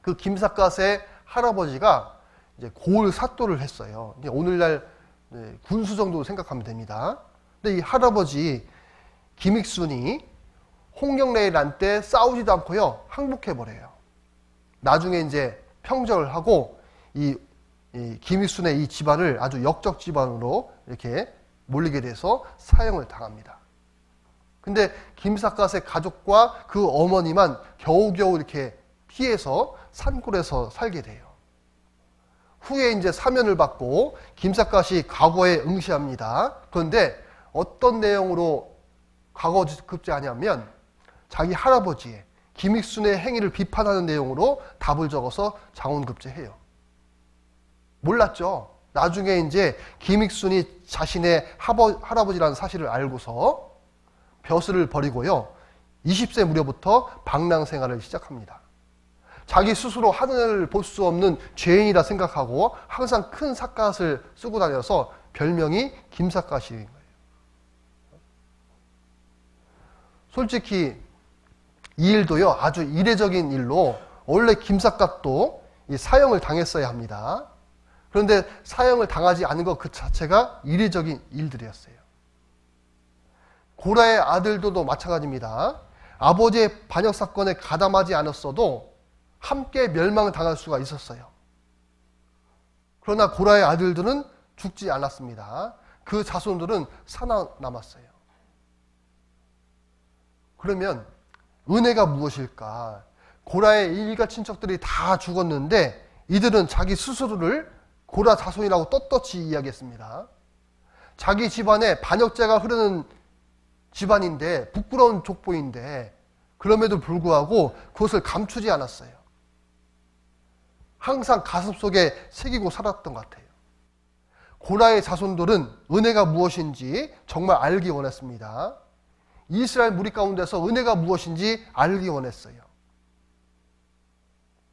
그 김삿갓의 할아버지가 이제 고을 사또를 했어요. 오늘날 군수 정도 생각하면 됩니다. 근데 이 할아버지 김익순이 홍경래란 때 싸우지도 않고요, 항복해버려요. 나중에 이제 평정을 하고 이 김익순의 이 집안을 아주 역적 집안으로 이렇게 몰리게 돼서 사형을 당합니다. 근데 김삿갓의 가족과 그 어머니만 겨우겨우 이렇게 피해서 산골에서 살게 돼요. 후에 이제 사면을 받고 김삿갓이 과거에 응시합니다. 그런데 어떤 내용으로 과거 급제하냐면 자기 할아버지의 김익순의 행위를 비판하는 내용으로 답을 적어서 장원급제해요. 몰랐죠. 나중에 이제 김익순이 자신의 할아버지라는 사실을 알고서 벼슬을 버리고요, 20세 무렵부터 방랑 생활을 시작합니다. 자기 스스로 하늘을 볼 수 없는 죄인이라 생각하고 항상 큰 삿갓을 쓰고 다녀서 별명이 김삿갓인 거예요. 솔직히 이 일도요, 아주 이례적인 일로 원래 김삿갓도 이 사형을 당했어야 합니다. 그런데 사형을 당하지 않은 것 그 자체가 이례적인 일들이었어요. 고라의 아들들도 마찬가지입니다. 아버지의 반역 사건에 가담하지 않았어도 함께 멸망을 당할 수가 있었어요. 그러나 고라의 아들들은 죽지 않았습니다. 그 자손들은 살아남았어요. 그러면 은혜가 무엇일까? 고라의 일가 친척들이 다 죽었는데 이들은 자기 스스로를 고라 자손이라고 떳떳이 이야기했습니다. 자기 집안에 반역죄가 흐르는 집안인데, 부끄러운 족보인데 그럼에도 불구하고 그것을 감추지 않았어요. 항상 가슴속에 새기고 살았던 것 같아요. 고라의 자손들은 은혜가 무엇인지 정말 알기 원했습니다. 이스라엘 무리 가운데서 은혜가 무엇인지 알기 원했어요.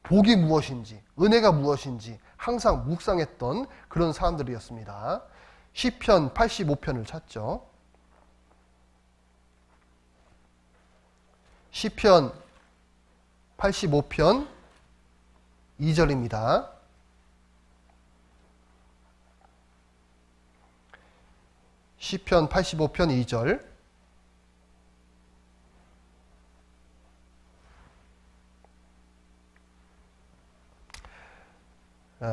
복이 무엇인지, 은혜가 무엇인지 항상 묵상했던 그런 사람들이었습니다. 시편 85편을 찾죠. 시편 85편 2절입니다. 시편 85편 2절.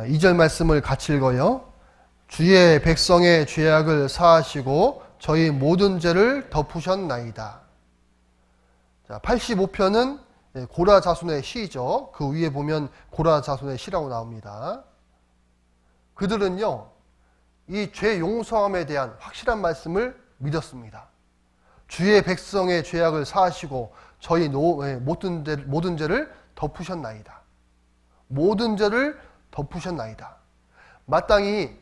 이 절 말씀을 같이 읽어요. 주의 백성의 죄악을 사하시고 저희 모든 죄를 덮으셨나이다. 자, 85편은 고라 자손의 시죠. 그 위에 보면 고라 자손의 시라고 나옵니다. 그들은요, 이 죄 용서함에 대한 확실한 말씀을 믿었습니다. 주의 백성의 죄악을 사하시고 저희 모든 죄를 덮으셨나이다. 모든 죄를 덮으셨나이다. 마땅히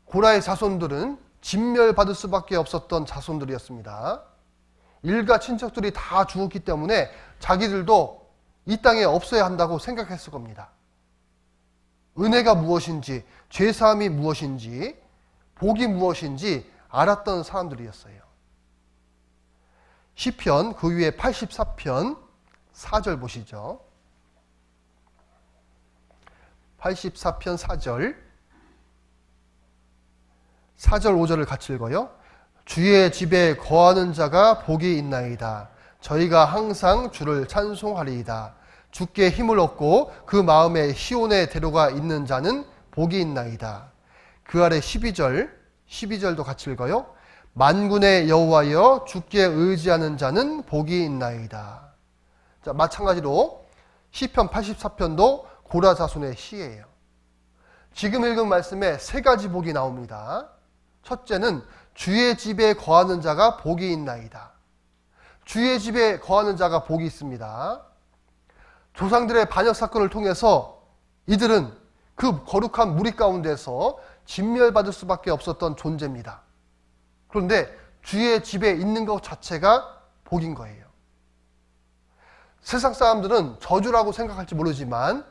고라의 자손들은 진멸받을 수밖에 없었던 자손들이었습니다. 일가 친척들이 다 죽었기 때문에 자기들도 이 땅에 없어야 한다고 생각했을 겁니다. 은혜가 무엇인지, 죄사함이 무엇인지, 복이 무엇인지 알았던 사람들이었어요. 시편 그 위에 84편 4절 보시죠. 84편 4절 5절을 같이 읽어요. 주의 집에 거하는 자가 복이 있나이다. 저희가 항상 주를 찬송하리이다. 주께 힘을 얻고 그 마음에 시온의 대로가 있는 자는 복이 있나이다. 그 아래 12절도 같이 읽어요. 만군의 여호와여 주께 의지하는 자는 복이 있나이다. 자, 마찬가지로 시편 84편도 고라 자손의 시예요. 지금 읽은 말씀에 세 가지 복이 나옵니다. 첫째는 주의 집에 거하는 자가 복이 있나이다. 주의 집에 거하는 자가 복이 있습니다. 조상들의 반역 사건을 통해서 이들은 그 거룩한 무리 가운데서 진멸받을 수밖에 없었던 존재입니다. 그런데 주의 집에 있는 것 자체가 복인 거예요. 세상 사람들은 저주라고 생각할지 모르지만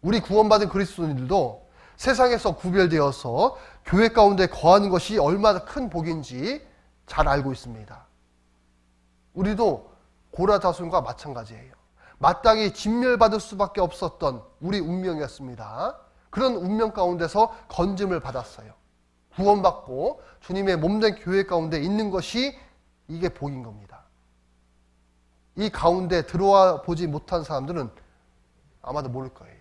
우리 구원받은 그리스도인들도 세상에서 구별되어서 교회 가운데 거하는 것이 얼마나 큰 복인지 잘 알고 있습니다. 우리도 고라 자손과 마찬가지예요. 마땅히 진멸받을 수밖에 없었던 우리 운명이었습니다. 그런 운명 가운데서 건짐을 받았어요. 구원받고 주님의 몸된 교회 가운데 있는 것이 이게 복인 겁니다. 이 가운데 들어와 보지 못한 사람들은 아마도 모를 거예요.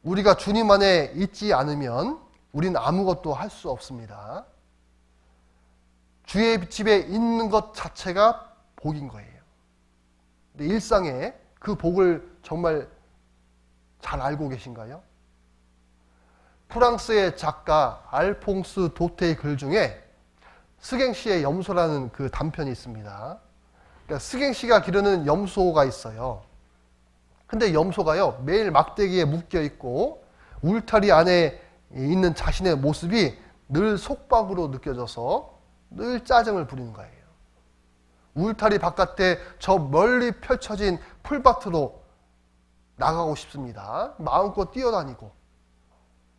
우리가 주님 안에 있지 않으면 우리는 아무것도 할 수 없습니다. 주의 집에 있는 것 자체가 복인 거예요. 근데 일상에 그 복을 정말 잘 알고 계신가요? 프랑스의 작가 알퐁스 도테의 글 중에 스갱시의 염소라는 그 단편이 있습니다. 그러니까 스갱시가 기르는 염소가 있어요. 근데 염소가요, 매일 막대기에 묶여 있고 울타리 안에 있는 자신의 모습이 늘 속박으로 느껴져서 늘 짜증을 부리는 거예요. 울타리 바깥에 저 멀리 펼쳐진 풀밭으로 나가고 싶습니다. 마음껏 뛰어다니고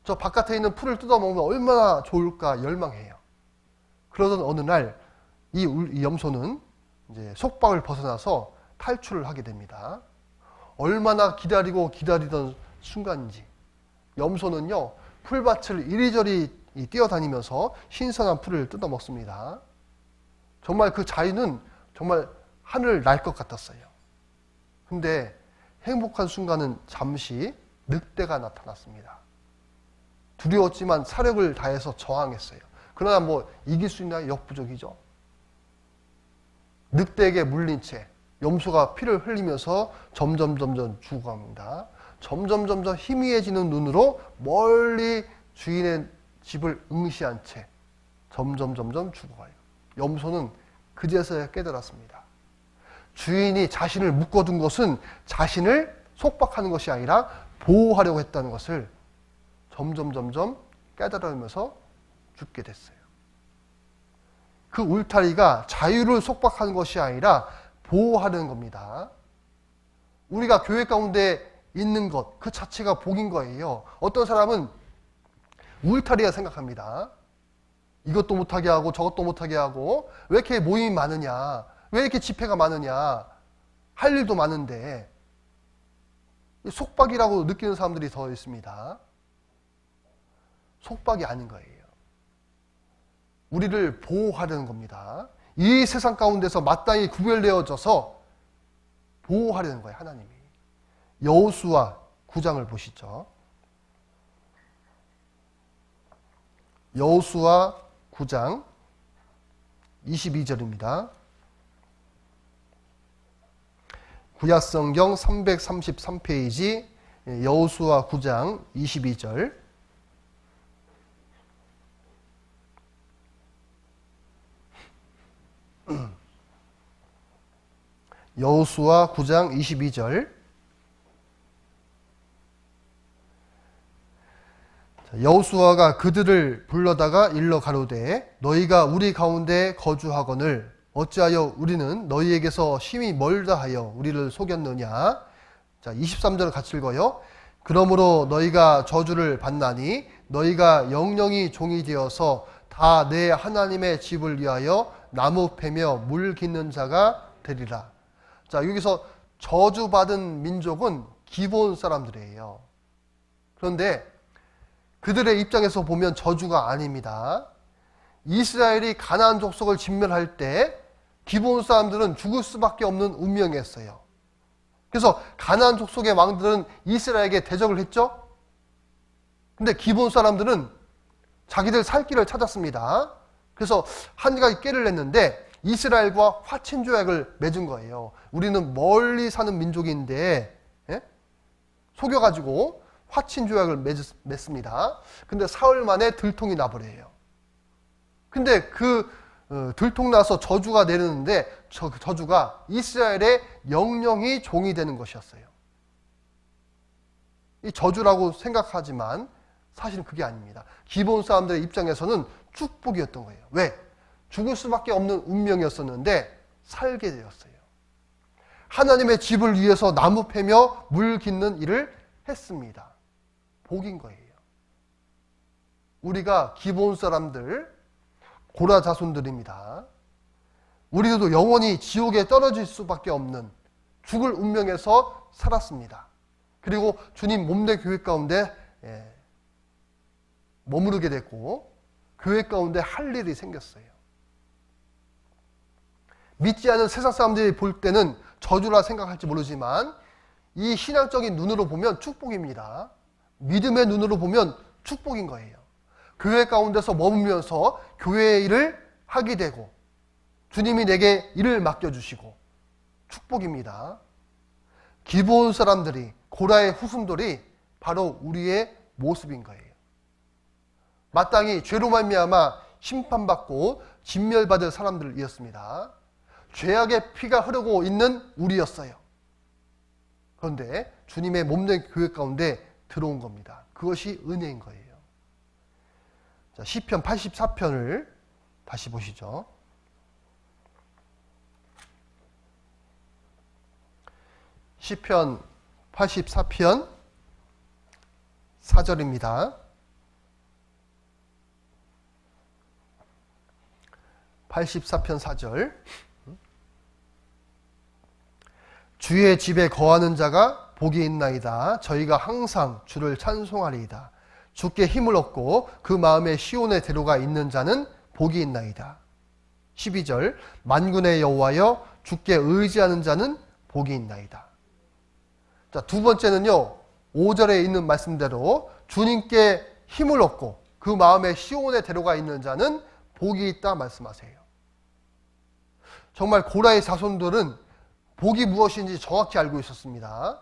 저 바깥에 있는 풀을 뜯어먹으면 얼마나 좋을까 열망해요. 그러던 어느 날 이 염소는 이제 속박을 벗어나서 탈출을 하게 됩니다. 얼마나 기다리던 순간인지 염소는요, 풀밭을 이리저리 뛰어다니면서 신선한 풀을 뜯어먹습니다. 정말 그 자유는 정말 하늘 날 것 같았어요. 근데 행복한 순간은 잠시 늑대가 나타났습니다. 두려웠지만 사력을 다해서 저항했어요. 그러나 뭐 이길 수 있나요? 역부족이죠. 늑대에게 물린 채 염소가 피를 흘리면서 점점 죽어갑니다. 점점 희미해지는 눈으로 멀리 주인의 집을 응시한 채 점점 죽어가요. 염소는 그제서야 깨달았습니다. 주인이 자신을 묶어둔 것은 자신을 속박하는 것이 아니라 보호하려고 했다는 것을 점점 깨달으면서 죽게 됐어요. 그 울타리가 자유를 속박하는 것이 아니라 보호하는 겁니다. 우리가 교회 가운데 있는 것 그 자체가 복인 거예요. 어떤 사람은 울타리라 생각합니다. 이것도 못하게 하고 저것도 못하게 하고 왜 이렇게 모임이 많으냐, 왜 이렇게 집회가 많으냐, 할 일도 많은데 속박이라고 느끼는 사람들이 더 있습니다. 속박이 아닌 거예요. 우리를 보호하려는 겁니다. 이 세상 가운데서 마땅히 구별되어져서 보호하려는 거예요, 하나님이. 여호수아 9장을 보시죠. 여호수아 9장 22절입니다. 구약성경 333페이지 여호수아 9장 22절. 여호수아 9장 22절. 여호수아가 그들을 불러다가 일러 가로되 너희가 우리 가운데 거주하거늘 어찌하여 우리는 너희에게서 심히 멀다 하여 우리를 속였느냐. 자, 23절을 같이 읽어요. 그러므로 너희가 저주를 받나니 너희가 영영이 종이 되어서 다 내 하나님의 집을 위하여 나무 패며 물 깃는 자가 되리라. 자, 여기서 저주받은 민족은 기브온 사람들이에요. 그런데 그들의 입장에서 보면 저주가 아닙니다. 이스라엘이 가나안 족속을 진멸할 때 기브온 사람들은 죽을 수밖에 없는 운명이었어요. 그래서 가나안 족속의 왕들은 이스라엘에게 대적을 했죠. 근데 기브온 사람들은 자기들 살 길을 찾았습니다. 그래서 한 가지 꾀를 냈는데 이스라엘과 화친 조약을 맺은 거예요. 우리는 멀리 사는 민족인데 속여가지고 화친 조약을 맺습니다. 근데 사흘 만에 들통이 나버려요. 근데 그 들통나서 저주가 내리는데 그 저주가 이스라엘의 영영이 종이 되는 것이었어요. 이 저주라고 생각하지만 사실은 그게 아닙니다. 기브온 사람들의 입장에서는 축복이었던 거예요. 왜? 죽을 수밖에 없는 운명이었었는데 살게 되었어요. 하나님의 집을 위해서 나무 패며 물 깃는 일을 했습니다. 복인 거예요. 우리가 기브온 사람들, 고라 자손들입니다. 우리들도 영원히 지옥에 떨어질 수밖에 없는 죽을 운명에서 살았습니다. 그리고 주님 몸된 교회 가운데 머무르게 됐고 교회 가운데 할 일이 생겼어요. 믿지 않은 세상 사람들이 볼 때는 저주라 생각할지 모르지만 이 신앙적인 눈으로 보면 축복입니다. 믿음의 눈으로 보면 축복인 거예요. 교회 가운데서 머물면서 교회의 일을 하게 되고 주님이 내게 일을 맡겨주시고 축복입니다. 기브온 사람들이, 고라의 후손들이 바로 우리의 모습인 거예요. 마땅히 죄로 말미암아 심판받고 진멸받을 사람들이었습니다. 죄악의 피가 흐르고 있는 우리였어요. 그런데 주님의 몸된 교회 가운데 들어온 겁니다. 그것이 은혜인 거예요. 자, 시편 84편을 다시 보시죠. 시편 84편 4절입니다. 84편 4절. 주의 집에 거하는 자가 복이 있나이다. 저희가 항상 주를 찬송하리이다. 주께 힘을 얻고 그 마음에 시온의 대로가 있는 자는 복이 있나이다. 12절. 만군의 여호와여 주께 의지하는 자는 복이 있나이다. 자, 두 번째는요, 5절에 있는 말씀대로 주님께 힘을 얻고 그 마음에 시온의 대로가 있는 자는 복이 있다 말씀하세요. 정말 고라의 자손들은 복이 무엇인지 정확히 알고 있었습니다.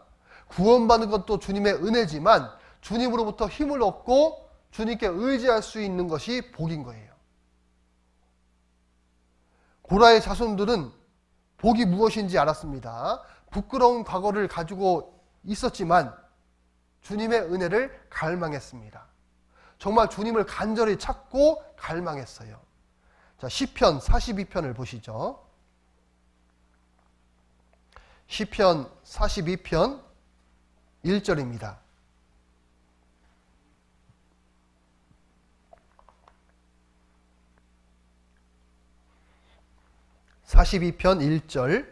구원받는 것도 주님의 은혜지만 주님으로부터 힘을 얻고 주님께 의지할 수 있는 것이 복인 거예요. 고라의 자손들은 복이 무엇인지 알았습니다. 부끄러운 과거를 가지고 있었지만 주님의 은혜를 갈망했습니다. 정말 주님을 간절히 찾고 갈망했어요. 자, 시편 42편을 보시죠. 시편 42편 1절입니다. (42편) 1절.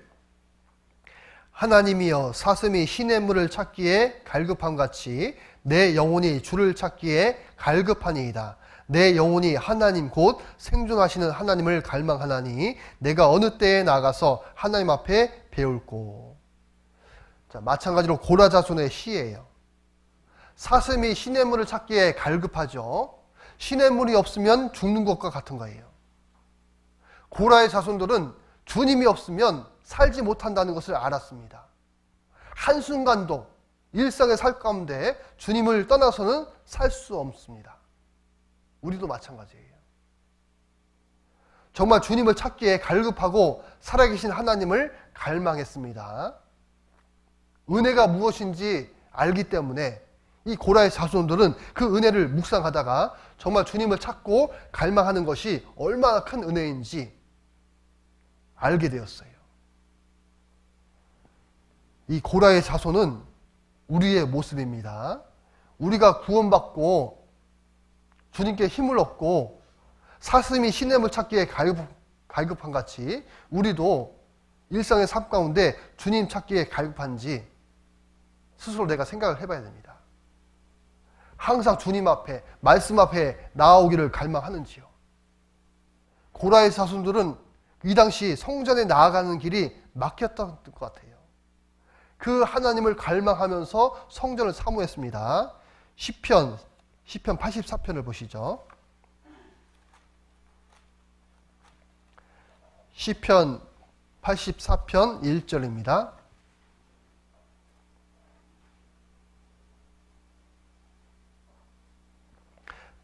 하나님이여 사슴이 시냇물을 찾기에 갈급함같이 내 영혼이 주를 찾기에 갈급하니이다. 내 영혼이 하나님 곧 생존하시는 하나님을 갈망하나니 내가 어느 때에 나가서 하나님 앞에 배울꼬. 자, 마찬가지로 고라 자손의 시예요. 사슴이 시냇물을 찾기에 갈급하죠. 시냇물이 없으면 죽는 것과 같은 거예요. 고라의 자손들은 주님이 없으면 살지 못한다는 것을 알았습니다. 한순간도 일상의 살 가운데 주님을 떠나서는 살 수 없습니다. 우리도 마찬가지예요. 정말 주님을 찾기에 갈급하고 살아계신 하나님을 갈망했습니다. 은혜가 무엇인지 알기 때문에 이 고라의 자손들은 그 은혜를 묵상하다가 정말 주님을 찾고 갈망하는 것이 얼마나 큰 은혜인지 알게 되었어요. 이 고라의 자손은 우리의 모습입니다. 우리가 구원받고 주님께 힘을 얻고 사슴이 시냇물 찾기에 갈급한 같이 우리도 일상의 삶 가운데 주님 찾기에 갈급한지 스스로 내가 생각을 해봐야 됩니다. 항상 주님 앞에, 말씀 앞에 나아오기를 갈망하는지요. 고라의 자손들은 이 당시 성전에 나아가는 길이 막혔던 것 같아요. 그 하나님을 갈망하면서 성전을 사모했습니다. 시편 84편을 보시죠. 시편 84편 1절입니다.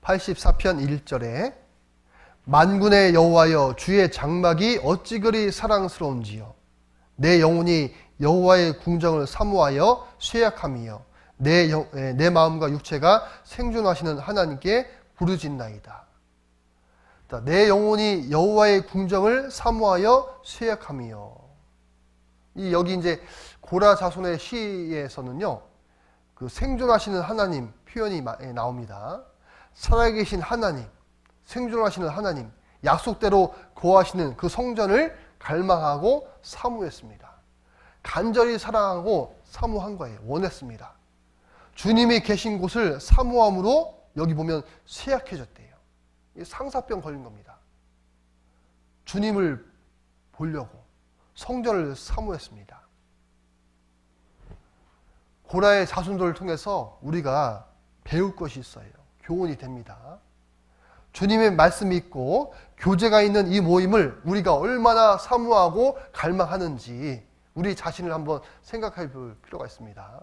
(84편 1절에) 만군의 여호와여 주의 장막이 어찌 그리 사랑스러운지요. 내 영혼이 여호와의 궁정을 사모하여 쇠약함이요 내 마음과 육체가 생존하시는 하나님께 부르짖나이다. 내 영혼이 여호와의 궁정을 사모하여 쇠약함이요. 여기 이제 고라 자손의 시에서는요, 그 생존하시는 하나님 표현이 나옵니다. 살아계신 하나님, 생존하시는 하나님, 약속대로 거하시는 그 성전을 갈망하고 사모했습니다. 간절히 사랑하고 사모한 거예요. 원했습니다. 주님이 계신 곳을 사모함으로 여기 보면 쇠약해졌대요. 상사병 걸린 겁니다. 주님을 보려고 성전을 사모했습니다. 고라의 자손들을 통해서 우리가 배울 것이 있어요. 교훈이 됩니다. 주님의 말씀이 있고 교제가 있는 이 모임을 우리가 얼마나 사모하고 갈망하는지 우리 자신을 한번 생각해 볼 필요가 있습니다.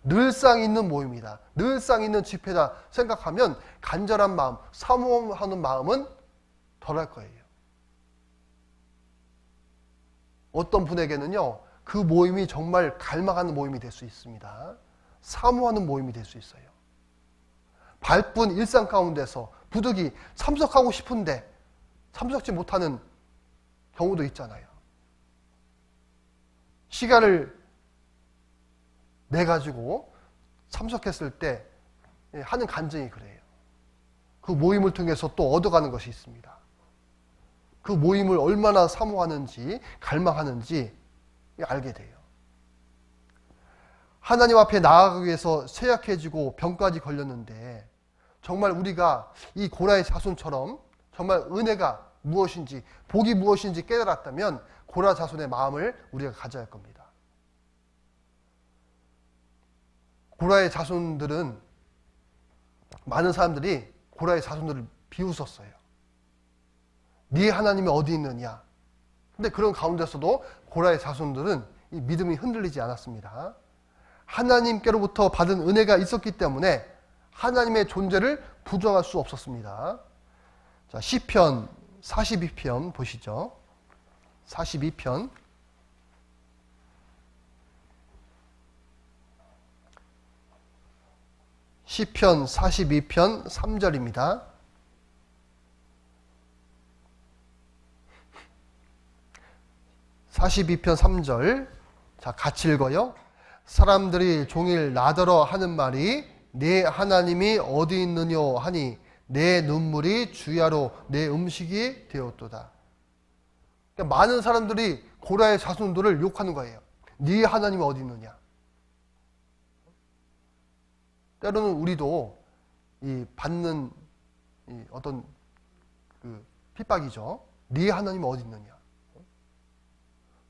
늘상 있는 모임이다, 늘상 있는 집회다 생각하면 간절한 마음, 사모하는 마음은 덜할 거예요. 어떤 분에게는요, 그 모임이 정말 갈망하는 모임이 될 수 있습니다. 사모하는 모임이 될 수 있어요. 바쁜 일상 가운데서 부득이 참석하고 싶은데 참석지 못하는 경우도 있잖아요. 시간을 내가지고 참석했을 때 하는 간증이 그래요. 그 모임을 통해서 또 얻어가는 것이 있습니다. 그 모임을 얼마나 사모하는지 갈망하는지 알게 돼요. 하나님 앞에 나아가기 위해서 쇠약해지고 병까지 걸렸는데 정말 우리가 이 고라의 자손처럼 정말 은혜가 무엇인지, 복이 무엇인지 깨달았다면 고라 자손의 마음을 우리가 가져야 할 겁니다. 고라의 자손들은, 많은 사람들이 고라의 자손들을 비웃었어요. 네 하나님이 어디 있느냐. 근데 그런 가운데서도 고라의 자손들은 이 믿음이 흔들리지 않았습니다. 하나님께로부터 받은 은혜가 있었기 때문에 하나님의 존재를 부정할 수 없었습니다. 자, 시편 42편 보시죠. 42편. 시편 42편 3절입니다. (42편) 3절. 자, 같이 읽어요. 사람들이 종일 나더러 하는 말이 내 하나님이 어디 있느뇨 하니 내 눈물이 주야로 내 음식이 되었도다. 그러니까 많은 사람들이 고라의 자손들을 욕하는 거예요. 네 하나님이 어디 있느냐. 때로는 우리도 받는 어떤 그 핍박이죠. 네 하나님이 어디 있느냐.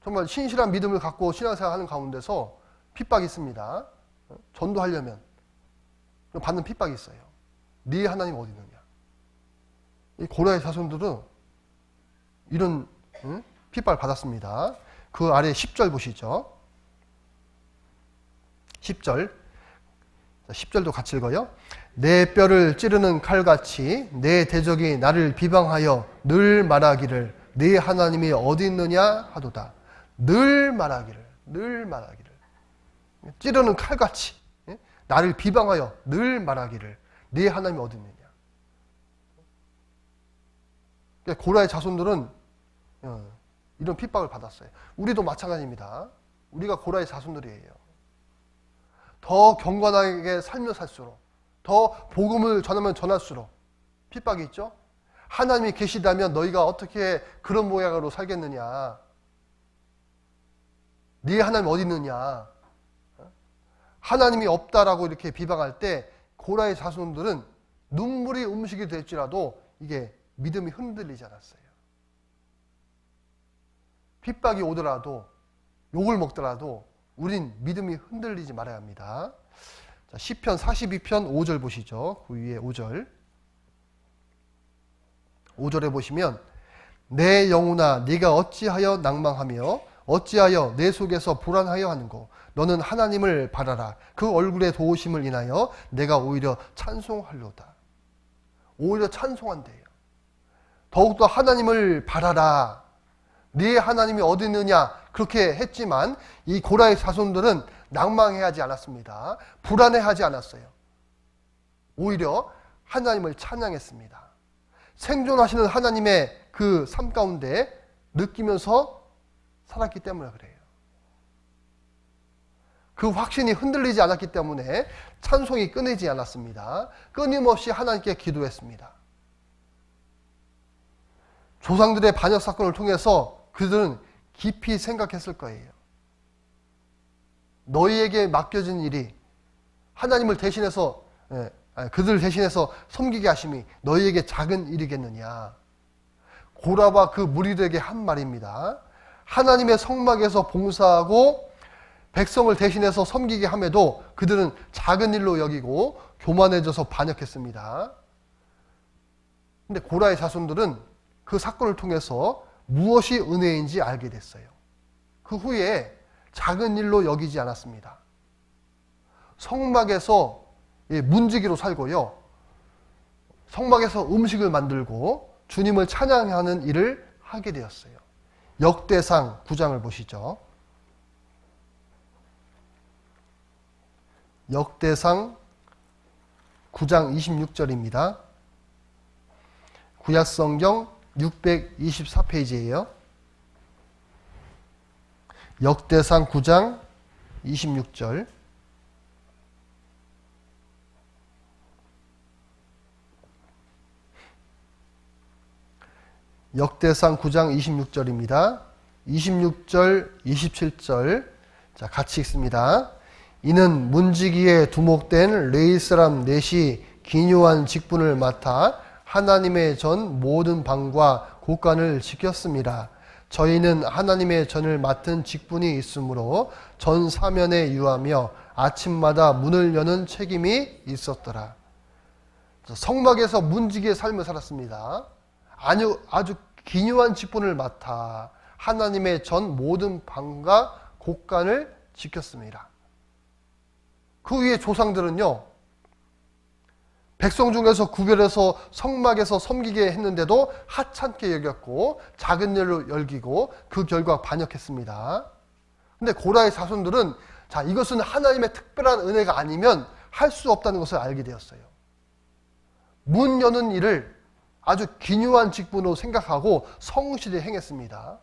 정말 신실한 믿음을 갖고 신앙생활하는 가운데서 핍박이 있습니다. 전도하려면 받는 핍박이 있어요. 네 하나님 어디 있느냐. 이 고라의 자손들은 이런 핍박을 받았습니다. 그 아래 10절 보시죠. 10절. 10절도 같이 읽어요. 내 뼈를 찌르는 칼같이 내 대적이 나를 비방하여 늘 말하기를 네 하나님이 어디 있느냐 하도다. 늘 말하기를, 늘 말하기를. 찌르는 칼같이 나를 비방하여 늘 말하기를 네 하나님이 어디 있느냐. 그러니까 고라의 자손들은 이런 핍박을 받았어요. 우리도 마찬가지입니다. 우리가 고라의 자손들이에요. 더 경건하게 살면 살수록, 더 복음을 전하면 전할수록 핍박이 있죠. 하나님이 계시다면 너희가 어떻게 그런 모양으로 살겠느냐. 네 하나님 어디 있느냐. 하나님이 없다라고 이렇게 비방할 때 고라의 자손들은 눈물이 음식이 될지라도 이게 믿음이 흔들리지 않았어요. 핍박이 오더라도 욕을 먹더라도 우린 믿음이 흔들리지 말아야 합니다. 자, 시편 42편 5절 보시죠. 그 위에 5절. 5절에 보시면 내 영혼아 네가 어찌하여 낭망하며 어찌하여 내 속에서 불안하여 하는고 너는 하나님을 바라라. 그 얼굴의 도우심을 인하여 내가 오히려 찬송하려다. 오히려 찬송한대요. 더욱더 하나님을 바라라. 네 하나님이 어디 있느냐 그렇게 했지만 이 고라의 자손들은 낭망해하지 않았습니다. 불안해하지 않았어요. 오히려 하나님을 찬양했습니다. 생존하시는 하나님의 그 삶 가운데 느끼면서 살았기 때문에 그래요. 그 확신이 흔들리지 않았기 때문에 찬송이 끊이지 않았습니다. 끊임없이 하나님께 기도했습니다. 조상들의 반역 사건을 통해서 그들은 깊이 생각했을 거예요. 너희에게 맡겨진 일이 하나님을 대신해서 그들을 대신해서 섬기게 하심이 너희에게 작은 일이겠느냐. 고라와 그 무리들에게 한 말입니다. 하나님의 성막에서 봉사하고 백성을 대신해서 섬기게 함에도 그들은 작은 일로 여기고 교만해져서 반역했습니다. 근데 고라의 자손들은 그 사건을 통해서 무엇이 은혜인지 알게 됐어요. 그 후에 작은 일로 여기지 않았습니다. 성막에서 문지기로 살고요. 성막에서 음식을 만들고 주님을 찬양하는 일을 하게 되었어요. 역대상 9장을 보시죠. 역대상 9장 26절입니다. 구약성경 624페이지예요. 역대상 9장 26절. 역대상 9장 26절입니다. 26절, 27절. 자, 같이 읽습니다. 이는 문지기에 두목된 레위 사람 넷이 기묘한 직분을 맡아 하나님의 전 모든 방과 곳간을 지켰습니다. 저희는 하나님의 전을 맡은 직분이 있으므로 전 사면에 유하며 아침마다 문을 여는 책임이 있었더라. 성막에서 문지기의 삶을 살았습니다. 아주 기묘한 직분을 맡아 하나님의 전 모든 방과 곳간을 지켰습니다. 그 위에 조상들은요, 백성 중에서 구별해서 성막에서 섬기게 했는데도 하찮게 여겼고 작은 일로 열기고 그 결과 반역했습니다. 근데 고라의 자손들은 자, 이것은 하나님의 특별한 은혜가 아니면 할 수 없다는 것을 알게 되었어요. 문 여는 일을 아주 기묘한 직분으로 생각하고 성실히 행했습니다.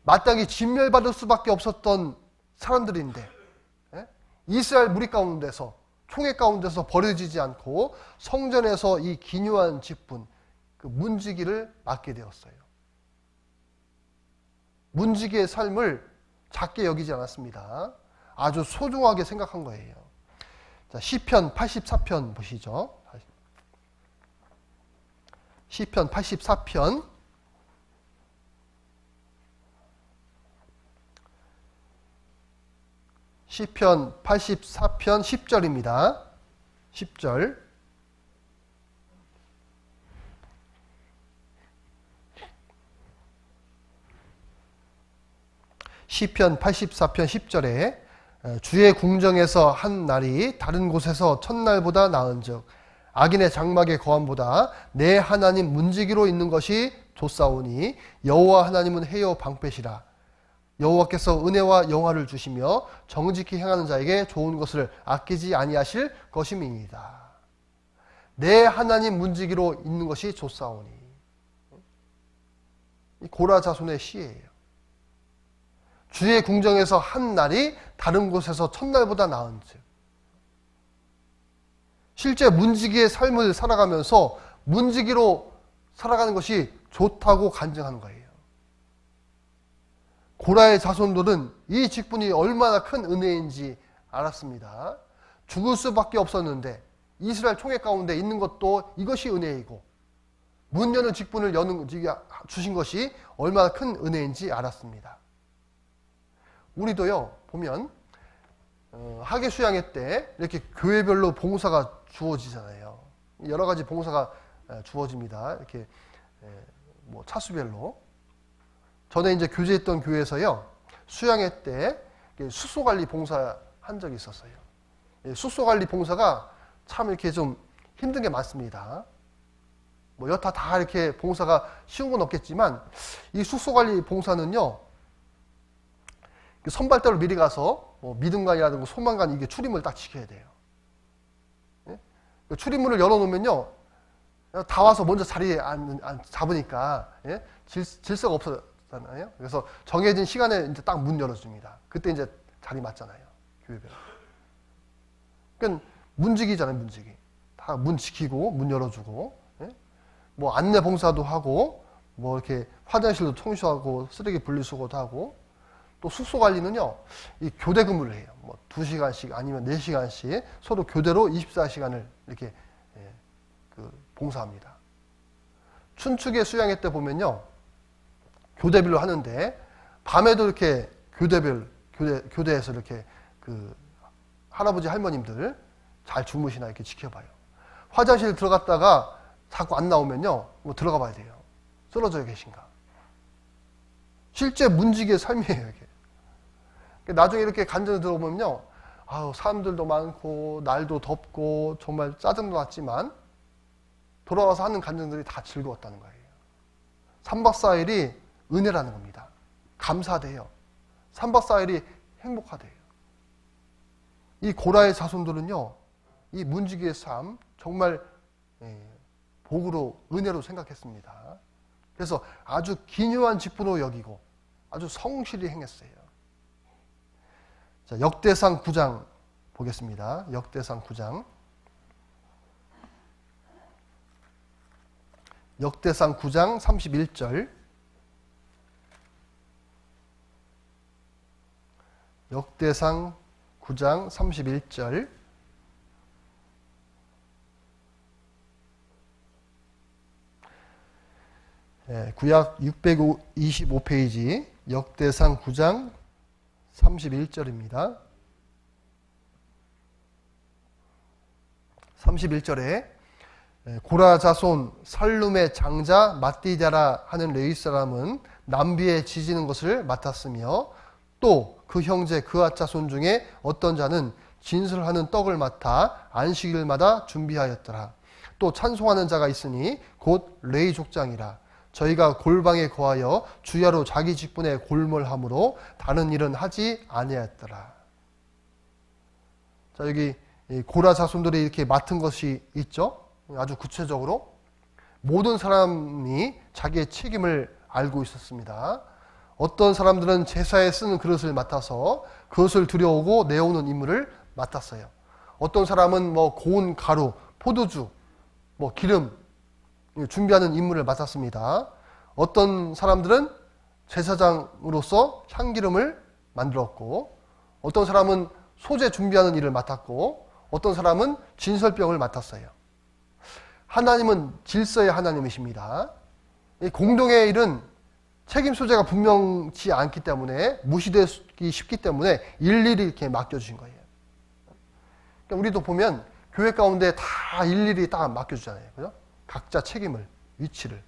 마땅히 진멸받을 수밖에 없었던 사람들인데 이스라엘 무리 가운데서 총회 가운데서 버려지지 않고 성전에서 이 기묘한 직분, 그 문지기를 맡게 되었어요. 문지기의 삶을 작게 여기지 않았습니다. 아주 소중하게 생각한 거예요. 자, 시편 84편 보시죠. 시편 84편. 시편 84편 10절입니다. 10절. 시편 84편 10절에 주의 궁정에서 한 날이 다른 곳에서 첫날보다 나은즉 악인의 장막의 거함보다 내 하나님 문지기로 있는 것이 좋사오니 여호와 하나님은 해요 방패시라. 여호와께서 은혜와 영화를 주시며 정직히 행하는 자에게 좋은 것을 아끼지 아니하실 것임이니이다. 내 하나님 문지기로 있는 것이 좋사오니. 이 고라 자손의 시예요. 주의 궁정에서 한 날이 다른 곳에서 첫날보다 나은즉. 실제 문지기의 삶을 살아가면서 문지기로 살아가는 것이 좋다고 간증하는 거예요. 고라의 자손들은 이 직분이 얼마나 큰 은혜인지 알았습니다. 죽을 수밖에 없었는데 이스라엘 총회 가운데 있는 것도 이것이 은혜이고 문 여는 직분을 주신 것이 얼마나 큰 은혜인지 알았습니다. 우리도요, 보면 학예 수양회 때 이렇게 교회별로 봉사가 주어지잖아요. 여러 가지 봉사가 주어집니다. 이렇게 뭐 차수별로. 전에 이제 교제했던 교회에서요, 수양회 때 숙소 관리 봉사 한 적이 있었어요. 숙소 관리 봉사가 참 이렇게 좀 힘든 게 많습니다. 뭐 여타 다 이렇게 봉사가 쉬운 건 없겠지만 이 숙소 관리 봉사는요, 선발대로 미리 가서 뭐 미등간이라든가 소망간 이게 출입문을 딱 지켜야 돼요. 예? 출입문을 열어놓으면요, 다 와서 먼저 자리에 잡으니까 예? 질서가 없어잖아요. 그래서 정해진 시간에 이제 딱 문 열어줍니다. 그때 이제 자리 맞잖아요, 교회별로. 그러니까 문지기잖아요, 문지기. 다 문 지키고 문 열어주고, 예? 뭐 안내 봉사도 하고, 뭐 이렇게 화장실도 청소하고 쓰레기 분리수거도 하고. 또 숙소 관리는요, 이 교대 근무를 해요. 뭐 2시간씩 아니면 4시간씩 서로 교대로 24시간을 이렇게 봉사합니다. 춘축의 수양회 때 보면요, 교대별로 하는데 밤에도 이렇게 교대에서 이렇게 할아버지 할머님들 잘 주무시나 이렇게 지켜봐요. 화장실 들어갔다가 자꾸 안 나오면요, 뭐 들어가 봐야 돼요. 쓰러져 계신가. 실제 문지기의 삶이에요, 이게. 나중에 이렇게 간증을 들어보면요, 아유, 사람들도 많고 날도 덥고 정말 짜증도 났지만 돌아와서 하는 간증들이 다 즐거웠다는 거예요. 3박 4일이 은혜라는 겁니다. 감사돼요. 3박 4일이 행복하대요. 이 고라의 자손들은요, 이 문지기의 삶 정말 복으로, 은혜로 생각했습니다. 그래서 아주 기묘한 직분으로 여기고 아주 성실히 행했어요. 자, 역대상 9장 보겠습니다. 역대상 9장. 역대상 9장 31절. 역대상 9장 31절. 구약 625페이지 역대상 9장 31절입니다. 31절에 고라 자손 살룸의 장자 mat디다라 하는 레위 사람은 남비에 지지는 것을 맡았으며 또 그 형제 그앗 자손 중에 어떤 자는 진설하는 떡을 맡아 안식일마다 준비하였더라. 또 찬송하는 자가 있으니 곧 레위 족장이라. 저희가 골방에 거하여 주야로 자기 직분에 골몰함으로 다른 일은 하지 아니하였더라. 자, 여기 고라 자손들이 이렇게 맡은 것이 있죠. 아주 구체적으로 모든 사람이 자기의 책임을 알고 있었습니다. 어떤 사람들은 제사에 쓰는 그릇을 맡아서 그것을 들여오고 내오는 임무를 맡았어요. 어떤 사람은 뭐 고운 가루, 포도주, 뭐 기름 준비하는 임무를 맡았습니다. 어떤 사람들은 제사장으로서 향기름을 만들었고, 어떤 사람은 소재 준비하는 일을 맡았고, 어떤 사람은 진설병을 맡았어요. 하나님은 질서의 하나님이십니다. 이 공동의 일은 책임 소재가 분명치 않기 때문에, 무시되기 쉽기 때문에 일일이 이렇게 맡겨주신 거예요. 그러니까 우리도 보면 교회 가운데 다 일일이 다 맡겨주잖아요. 그죠? 각자 책임을, 위치를.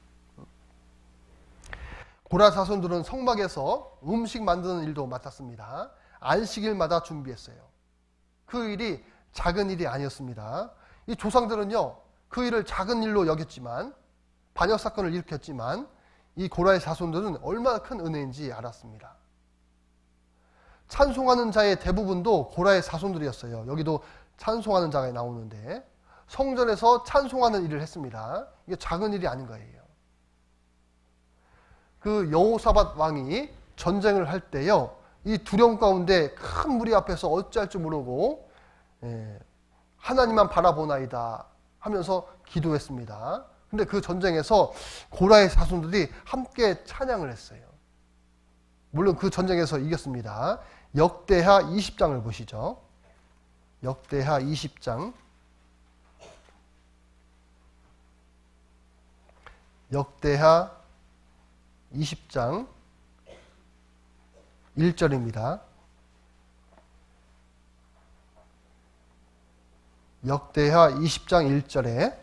고라 자손들은 성막에서 음식 만드는 일도 맡았습니다. 안식일마다 준비했어요. 그 일이 작은 일이 아니었습니다. 이 조상들은요, 그 일을 작은 일로 여겼지만, 반역 사건을 일으켰지만, 이 고라의 자손들은 얼마나 큰 은혜인지 알았습니다. 찬송하는 자의 대부분도 고라의 자손들이었어요. 여기도 찬송하는 자가 나오는데, 성전에서 찬송하는 일을 했습니다. 이게 작은 일이 아닌 거예요. 그 여호사밧 왕이 전쟁을 할 때요, 이 두려움 가운데 큰 무리 앞에서 어찌할 줄 모르고 하나님만 바라보나이다 하면서 기도했습니다. 근데 그 전쟁에서 고라의 자손들이 함께 찬양을 했어요. 물론 그 전쟁에서 이겼습니다. 역대하 20장을 보시죠. 역대하 20장. 역대하 20장 1절입니다. 역대하 20장 1절에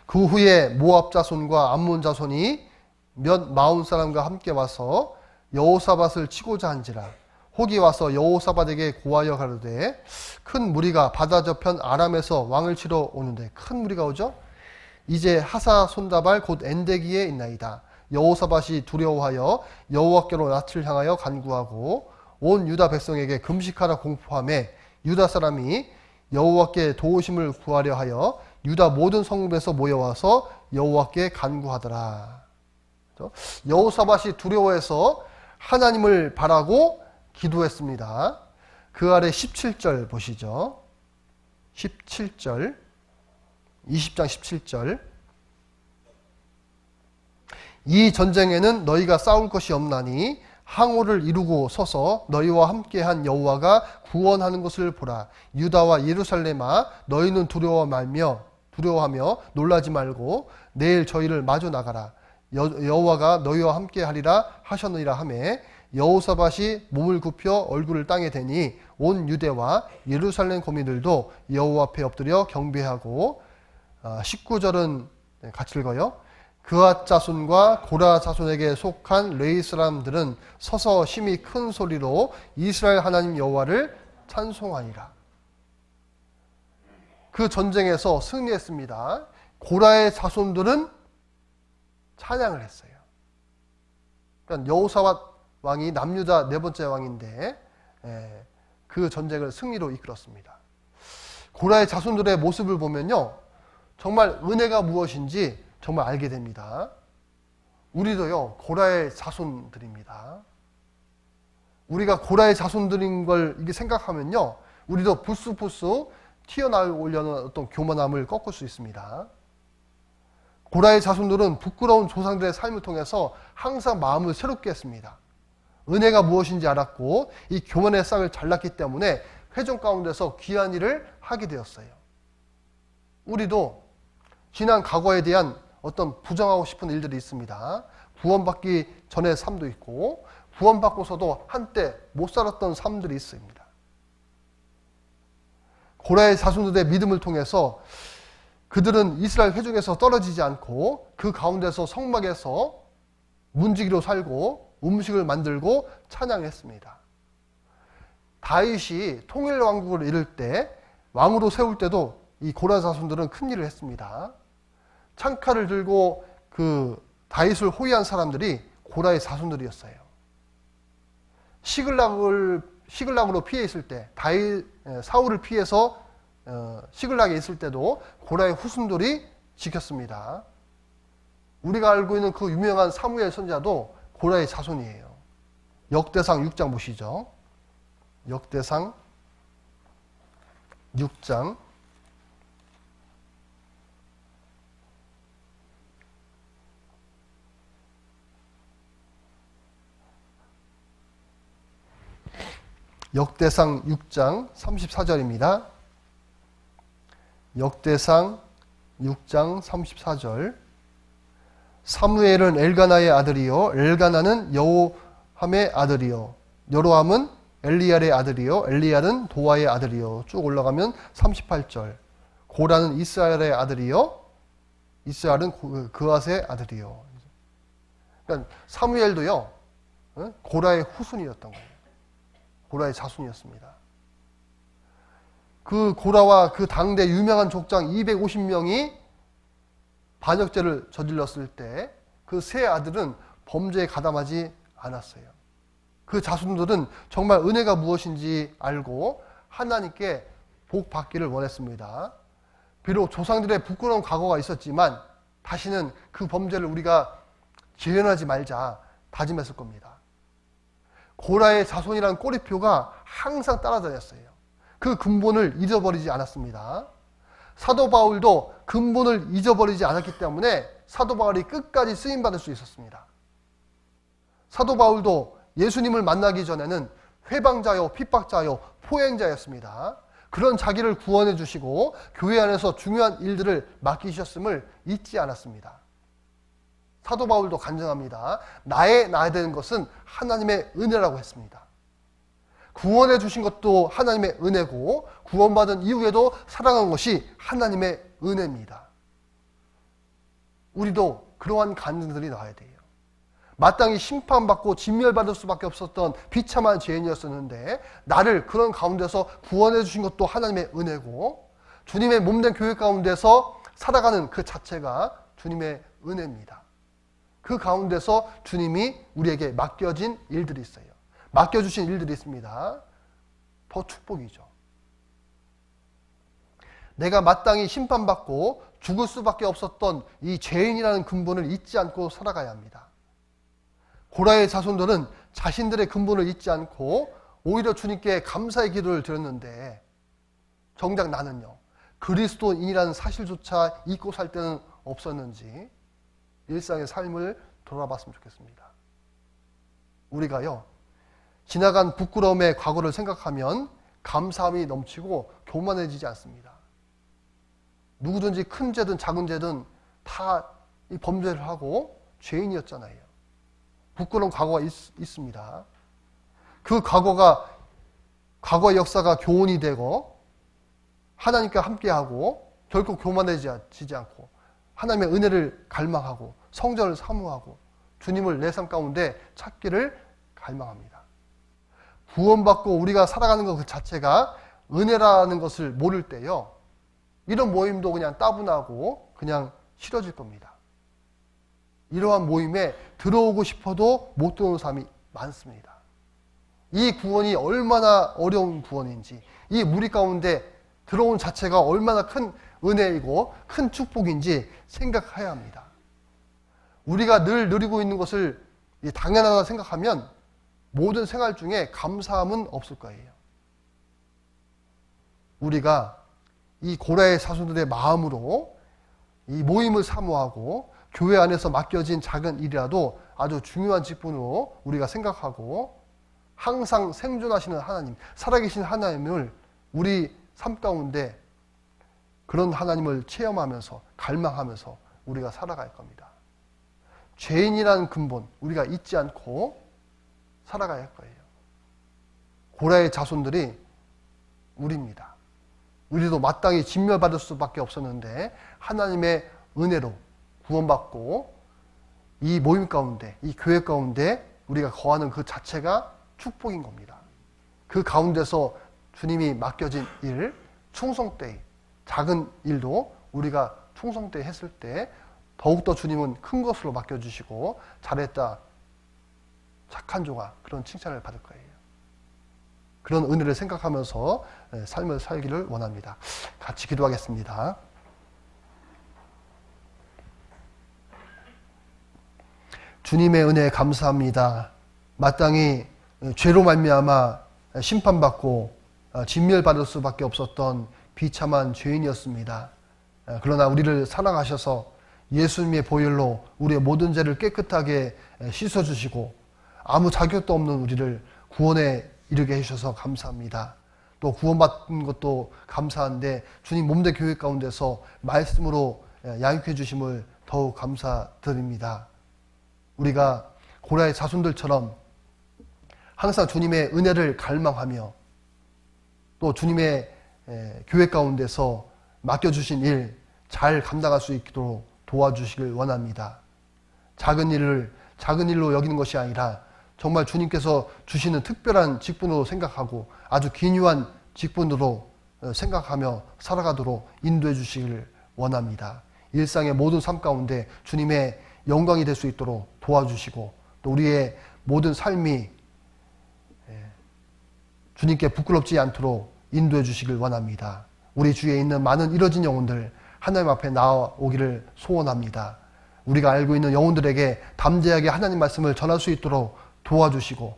그 후에 모압 자손과 암몬 자손이 몇 마흔 사람과 함께 와서 여호사밧을 치고자 한지라. 혹이 와서 여호사밧에게 고하여 가로되 큰 무리가 바다 저편 아람에서 왕을 치러 오는데, 큰 무리가 오죠. 이제 하사 손다발 곧 엔데기에 있나이다. 여호사밧이 두려워하여 여호와께로 낯을 향하여 간구하고 온 유다 백성에게 금식하라 공포하며 유다 사람이 여호와께 도우심을 구하려 하여 유다 모든 성읍에서 모여와서 여호와께 간구하더라. 여호사밧이 두려워해서 하나님을 바라고 기도했습니다. 그 아래 17절 보시죠. 17절, 20장 17절. 이 전쟁에는 너희가 싸울 것이 없나니 항오를 이루고 서서 너희와 함께한 여호와가 구원하는 것을 보라. 유다와 예루살렘아, 너희는 두려워하며 놀라지 말고 내일 저희를 마주 나가라. 여호와가 너희와 함께하리라 하셨느니라 하매 여호사밧이 몸을 굽혀 얼굴을 땅에 대니 온 유대와 예루살렘 거민들도 여호와 앞에 엎드려 경배하고, 19절은 같이 읽어요. 그앗 자손과 고라 자손에게 속한 레위 사람들은 서서 심히 큰 소리로 이스라엘 하나님 여호와를 찬송하니라. 그 전쟁에서 승리했습니다. 고라의 자손들은 찬양을 했어요. 그러니까 여호사밧 왕이 남유다 네 번째 왕인데 그 전쟁을 승리로 이끌었습니다. 고라의 자손들의 모습을 보면요, 정말 은혜가 무엇인지 정말 알게 됩니다. 우리도요, 고라의 자손들입니다. 우리가 고라의 자손들인 걸 이게 생각하면요, 우리도 불쑥불쑥 튀어나오려는 어떤 교만함을 꺾을 수 있습니다. 고라의 자손들은 부끄러운 조상들의 삶을 통해서 항상 마음을 새롭게 했습니다. 은혜가 무엇인지 알았고 이 교만의 싹을 잘랐기 때문에 회중 가운데서 귀한 일을 하게 되었어요. 우리도 지난 과거에 대한 어떤 부정하고 싶은 일들이 있습니다. 구원받기 전의 삶도 있고 구원받고서도 한때 못 살았던 삶들이 있습니다. 고라의 자손들의 믿음을 통해서 그들은 이스라엘 회중에서 떨어지지 않고 그 가운데서 성막에서 문지기로 살고 음식을 만들고 찬양했습니다. 다윗이 통일 왕국을 이룰 때, 왕으로 세울 때도 이 고라 자손들은 큰 일을 했습니다. 창칼을 들고 그 다윗을 호위한 사람들이 고라의 자손들이었어요. 시글락으로 피해 있을 때, 사울을 피해서 시글락에 있을 때도 고라의 후손들이 지켰습니다. 우리가 알고 있는 그 유명한 사무엘 선지자도 고라의 자손이에요. 역대상 6장 보시죠. 역대상 6장 34절입니다. 역대상 6장 34절. 사무엘은 엘가나의 아들이요, 엘가나는 여로함의 아들이요, 여로함은 엘리알의 아들이요, 엘리알은 도아의 아들이요. 쭉 올라가면 38절. 고라는 이스라엘의 아들이요, 이스라엘은 그앗의 아들이요. 그러니까 사무엘도요, 고라의 후손이었던 거예요. 고라의 자손이었습니다. 그 고라와 그 당대 유명한 족장 250명이 반역죄를 저질렀을 때 그 세 아들은 범죄에 가담하지 않았어요. 그 자손들은 정말 은혜가 무엇인지 알고 하나님께 복 받기를 원했습니다. 비록 조상들의 부끄러운 과거가 있었지만 다시는 그 범죄를 우리가 재현하지 말자 다짐했을 겁니다. 고라의 자손이라는 꼬리표가 항상 따라다녔어요. 그 근본을 잊어버리지 않았습니다. 사도 바울도 근본을 잊어버리지 않았기 때문에 사도 바울이 끝까지 쓰임받을 수 있었습니다. 사도 바울도 예수님을 만나기 전에는 회방자요, 핍박자요, 포행자였습니다. 그런 자기를 구원해 주시고 교회 안에서 중요한 일들을 맡기셨음을 잊지 않았습니다. 사도 바울도 간증합니다. 나야 되는 것은 하나님의 은혜라고 했습니다. 구원해 주신 것도 하나님의 은혜고 구원받은 이후에도 살아간 것이 하나님의 은혜입니다. 우리도 그러한 간증들이 나와야 돼요. 마땅히 심판받고 진멸받을 수밖에 없었던 비참한 죄인이었었는데 나를 그런 가운데서 구원해 주신 것도 하나님의 은혜고 주님의 몸된 교회 가운데서 살아가는 그 자체가 주님의 은혜입니다. 그 가운데서 주님이 우리에게 맡겨진 일들이 있어요. 맡겨주신 일들이 있습니다. 더 축복이죠. 내가 마땅히 심판받고 죽을 수밖에 없었던 이 죄인이라는 근본을 잊지 않고 살아가야 합니다. 고라의 자손들은 자신들의 근본을 잊지 않고 오히려 주님께 감사의 기도를 드렸는데 정작 나는요, 그리스도인이라는 사실조차 잊고 살 때는 없었는지 일상의 삶을 돌아봤으면 좋겠습니다. 우리가요, 지나간 부끄러움의 과거를 생각하면 감사함이 넘치고 교만해지지 않습니다. 누구든지 큰 죄든 작은 죄든 다 이 범죄를 하고 죄인이었잖아요. 부끄러운 과거가 있습니다. 그 과거의 역사가 교훈이 되고 하나님과 함께하고 결코 교만해지지 않고 하나님의 은혜를 갈망하고 성전을 사모하고 주님을 내 삶 가운데 찾기를 갈망합니다. 구원받고 우리가 살아가는 것 그 자체가 은혜라는 것을 모를 때요, 이런 모임도 그냥 따분하고 그냥 싫어질 겁니다. 이러한 모임에 들어오고 싶어도 못 들어오는 사람이 많습니다. 이 구원이 얼마나 어려운 구원인지, 이 무리 가운데 들어온 자체가 얼마나 큰 은혜이고 큰 축복인지 생각해야 합니다. 우리가 늘 누리고 있는 것을 당연하다 생각하면 모든 생활 중에 감사함은 없을 거예요. 우리가 이 고라의 자손들의 마음으로 이 모임을 사모하고 교회 안에서 맡겨진 작은 일이라도 아주 중요한 직분으로 우리가 생각하고 항상 생존하시는 하나님, 살아계신 하나님을 우리 삶 가운데 그런 하나님을 체험하면서 갈망하면서 우리가 살아갈 겁니다. 죄인이라는 근본 우리가 잊지 않고 살아가야 할 거예요. 고라의 자손들이 우리입니다. 우리도 마땅히 진멸받을 수밖에 없었는데 하나님의 은혜로 구원받고 이 모임 가운데, 이 교회 가운데 우리가 거하는 그 자체가 축복인 겁니다. 그 가운데서 주님이 맡겨진 일, 충성되이 작은 일도 우리가 충성되이 했을 때 더욱더 주님은 큰 것으로 맡겨주시고 잘했다, 착한 종아, 그런 칭찬을 받을 거예요. 그런 은혜를 생각하면서 삶을 살기를 원합니다. 같이 기도하겠습니다. 주님의 은혜에 감사합니다. 마땅히 죄로 말미암아 심판받고 진멸받을 수밖에 없었던 비참한 죄인이었습니다. 그러나 우리를 사랑하셔서 예수님의 보혈로 우리의 모든 죄를 깨끗하게 씻어주시고 아무 자격도 없는 우리를 구원에 이르게 해주셔서 감사합니다. 또 구원받은 것도 감사한데 주님 몸된 교회 가운데서 말씀으로 양육해 주심을 더욱 감사드립니다. 우리가 고라의 자손들처럼 항상 주님의 은혜를 갈망하며 또 주님의 교회 가운데서 맡겨주신 일 잘 감당할 수 있도록 도와주시길 원합니다. 작은 일로 여기는 것이 아니라 정말 주님께서 주시는 특별한 직분으로 생각하고 아주 기묘한 직분으로 생각하며 살아가도록 인도해 주시길 원합니다. 일상의 모든 삶 가운데 주님의 영광이 될 수 있도록 도와주시고 또 우리의 모든 삶이 주님께 부끄럽지 않도록 인도해 주시길 원합니다. 우리 주위에 있는 많은 이뤄진 영혼들 하나님 앞에 나오기를 소원합니다. 우리가 알고 있는 영혼들에게 담대하게 하나님 말씀을 전할 수 있도록 도와주시고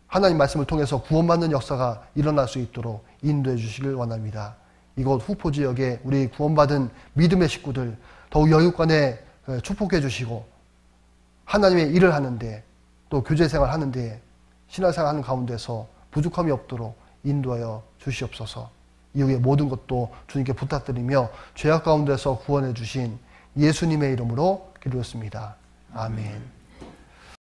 하나님 말씀을 통해서 구원받는 역사가 일어날 수 있도록 인도해 주시길 원합니다. 이곳 후포 지역에 우리 구원받은 믿음의 식구들 더욱 영육간에 축복해 주시고 하나님의 일을 하는데 또 교제생활 하는데 신앙생활 하는 가운데서 부족함이 없도록 인도하여 주시옵소서. 이후에 모든 것도 주님께 부탁드리며 죄악 가운데서 구원해 주신 예수님의 이름으로 기도했습니다. 아멘.